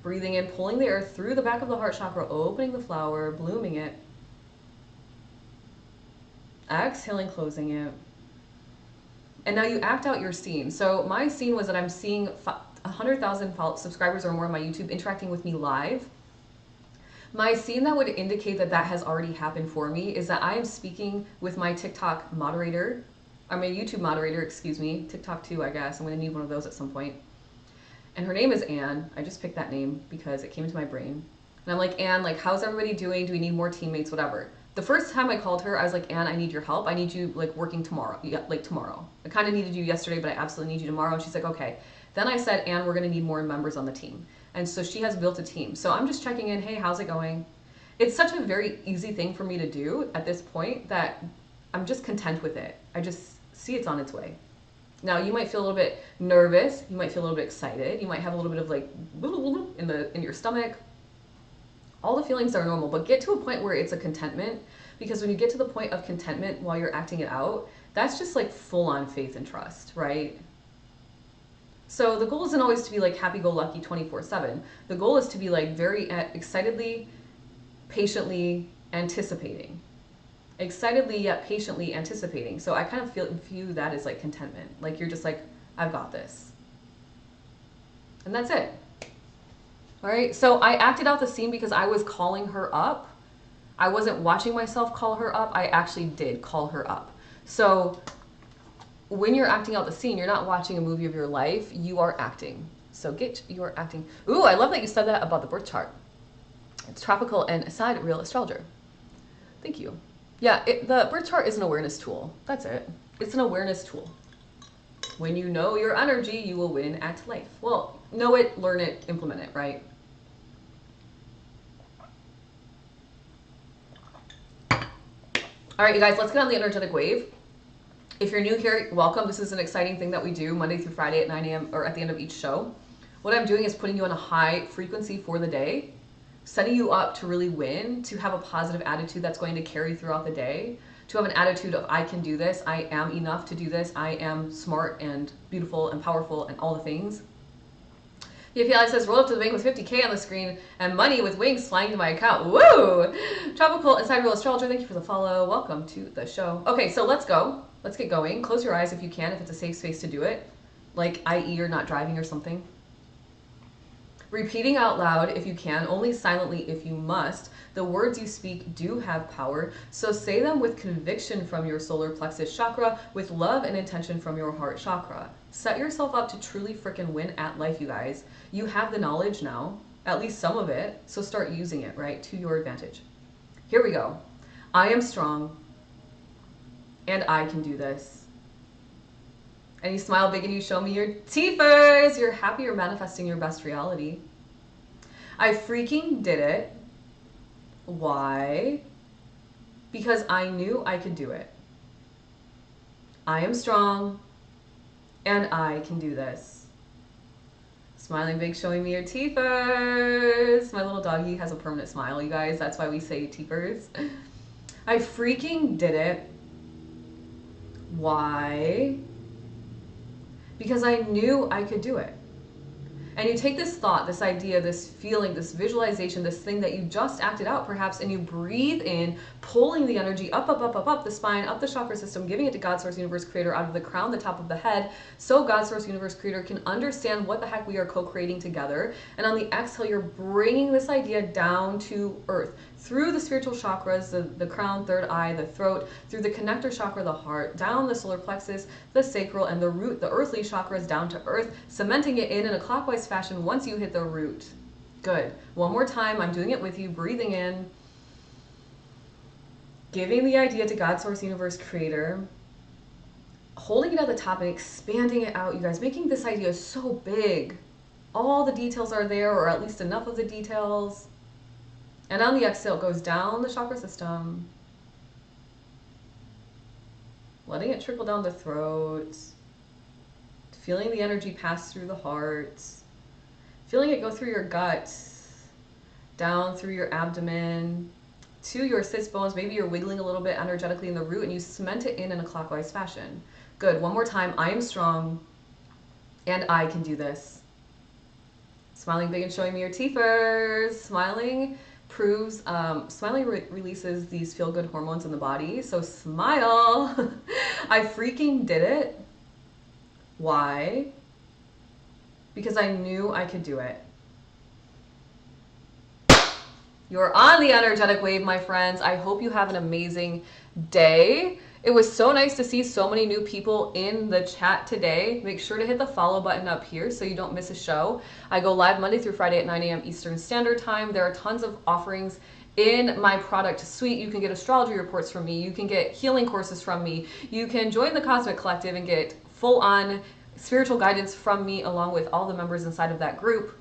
Breathing in, pulling the air through the back of the heart chakra, opening the flower, blooming it. Exhaling, closing it. And now you act out your scene. So my scene was that I'm seeing 100,000 subscribers or more on my YouTube interacting with me live. My scene that would indicate that that has already happened for me is that I am speaking with my TikTok moderator, or my YouTube moderator, excuse me, TikTok too, I guess. I'm gonna need one of those at some point. And her name is Anne. I just picked that name because it came into my brain. And I'm like, Anne, like, how's everybody doing? Do we need more teammates, whatever? The first time I called her, I was like, Anne, I need your help. I need you like working tomorrow, like tomorrow. I kind of needed you yesterday, but I absolutely need you tomorrow. And she's like, okay. Then I said, Anne, we're gonna need more members on the team. And so she has built a team. So I'm just checking in, hey, how's it going? It's such a very easy thing for me to do at this point that I'm just content with it. I just see it's on its way. Now you might feel a little bit nervous. You might feel a little bit excited. You might have a little bit of like in your stomach. All the feelings are normal, but get to a point where it's a contentment, because when you get to the point of contentment while you're acting it out, that's just like full on faith and trust, right? So the goal isn't always to be like happy-go-lucky 24/7. The goal is to be like very excitedly, patiently anticipating. Excitedly yet patiently anticipating. So I kind of view that as like contentment. Like you're just like, I've got this. And that's it. All right, so I acted out the scene because I was calling her up. I wasn't watching myself call her up. I actually did call her up. So when you're acting out the scene, you're not watching a movie of your life, you are acting. So you are acting. Ooh, I love that you said that about the birth chart. It's tropical and aside real astrologer. Thank you. Yeah, the birth chart is an awareness tool. That's it. It's an awareness tool. When you know your energy, you will win at life. Well, know it, learn it, implement it, right? All right, you guys, let's get on the energetic wave. If you're new here, welcome. This is an exciting thing that we do Monday through Friday at 9 a.m. or at the end of each show. What I'm doing is putting you on a high frequency for the day, setting you up to really win, to have a positive attitude that's going to carry throughout the day, to have an attitude of I can do this, I am enough to do this, I am smart and beautiful and powerful and all the things. VPI says, roll up to the bank with 50K on the screen and money with wings flying to my account. Woo! Tropical and Sidereal Astrologer, thank you for the follow. Welcome to the show. Okay, so let's go. Let's get going. Close your eyes if you can, if it's a safe space to do it. Like, i.e. you're not driving or something. Repeating out loud if you can, only silently if you must. The words you speak do have power, so say them with conviction from your solar plexus chakra, with love and intention from your heart chakra. Set yourself up to truly frickin' win at life, you guys. You have the knowledge now, at least some of it, so start using it, right, to your advantage. Here we go. I am strong, and I can do this. And you smile big and you show me your teethers. You're happy you're manifesting your best reality. I freaking did it. Why? Because I knew I could do it. I am strong, and I can do this. Smiling big, showing me your teethers. My little doggy has a permanent smile, you guys. That's why we say teethers. I freaking did it. Why? Because I knew I could do it. And you take this thought, this idea, this feeling, this visualization, this thing that you just acted out perhaps, and you breathe in, pulling the energy up, up, up, up, up the spine, up the chakra system, giving it to God, Source, Universe, Creator, out of the crown, the top of the head, so God, Source, Universe, Creator can understand what the heck we are co-creating together. And on the exhale, you're bringing this idea down to earth, through the spiritual chakras, the crown, third eye, the throat, through the connector chakra, the heart, down the solar plexus, the sacral, and the root, the earthly chakras, down to earth, cementing it in a clockwise fashion once you hit the root. Good. One more time. I'm doing it with you. Breathing in. Giving the idea to God, Source, Universe, Creator. Holding it at the top and expanding it out, you guys. Making this idea so big. All the details are there, or at least enough of the details. And on the exhale, it goes down the chakra system. Letting it trickle down the throat. Feeling the energy pass through the heart. Feeling it go through your gut, down through your abdomen, to your sits bones. Maybe you're wiggling a little bit energetically in the root, and you cement it in a clockwise fashion. Good. One more time. I am strong, and I can do this. Smiling big and showing me your teethers. Smiling proves, smiling releases these feel-good hormones in the body. So smile. I freaking did it. Why? Because I knew I could do it. You're on the energetic wave, my friends. I hope you have an amazing day. It was so nice to see so many new people in the chat today. Make sure to hit the follow button up here so you don't miss a show. I go live Monday through Friday at 9 a.m. Eastern Standard Time. There are tons of offerings in my product suite. You can get astrology reports from me. You can get healing courses from me. You can join the Cosmic Collective and get full-on spiritual guidance from me, along with all the members inside of that group,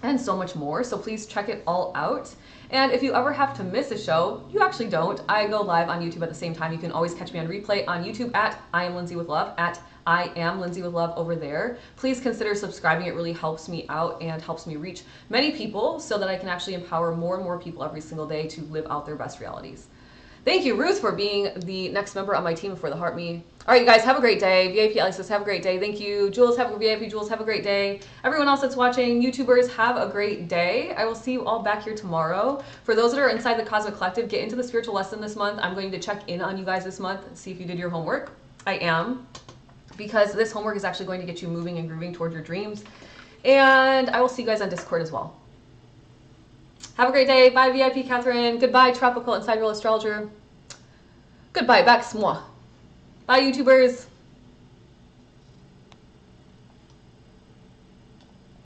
and so much more. So please check it all out. And if you ever have to miss a show, you actually don't. I go live on YouTube at the same time. You can always catch me on replay on YouTube at I am Lindsay with Love, at I am Lindsay with Love over there. Please consider subscribing. It really helps me out and helps me reach many people so that I can actually empower more and more people every single day to live out their best realities. Thank you, Ruth, for being the next member on my team for the Heart Me. All right, you guys, have a great day. VIP Alexis, have a great day. Thank you. Jules, VIP Jules, have a great day. Everyone else that's watching, YouTubers, have a great day. I will see you all back here tomorrow. For those that are inside the Cosmic Collective, get into the spiritual lesson this month. I'm going to check in on you guys this month, see if you did your homework. I am, because this homework is actually going to get you moving and grooving toward your dreams. And I will see you guys on Discord as well. Have a great day. Bye, VIP Catherine. Goodbye, Tropical and Sidereal Astrologer. Goodbye, Bex. Mwah. Bye, YouTubers.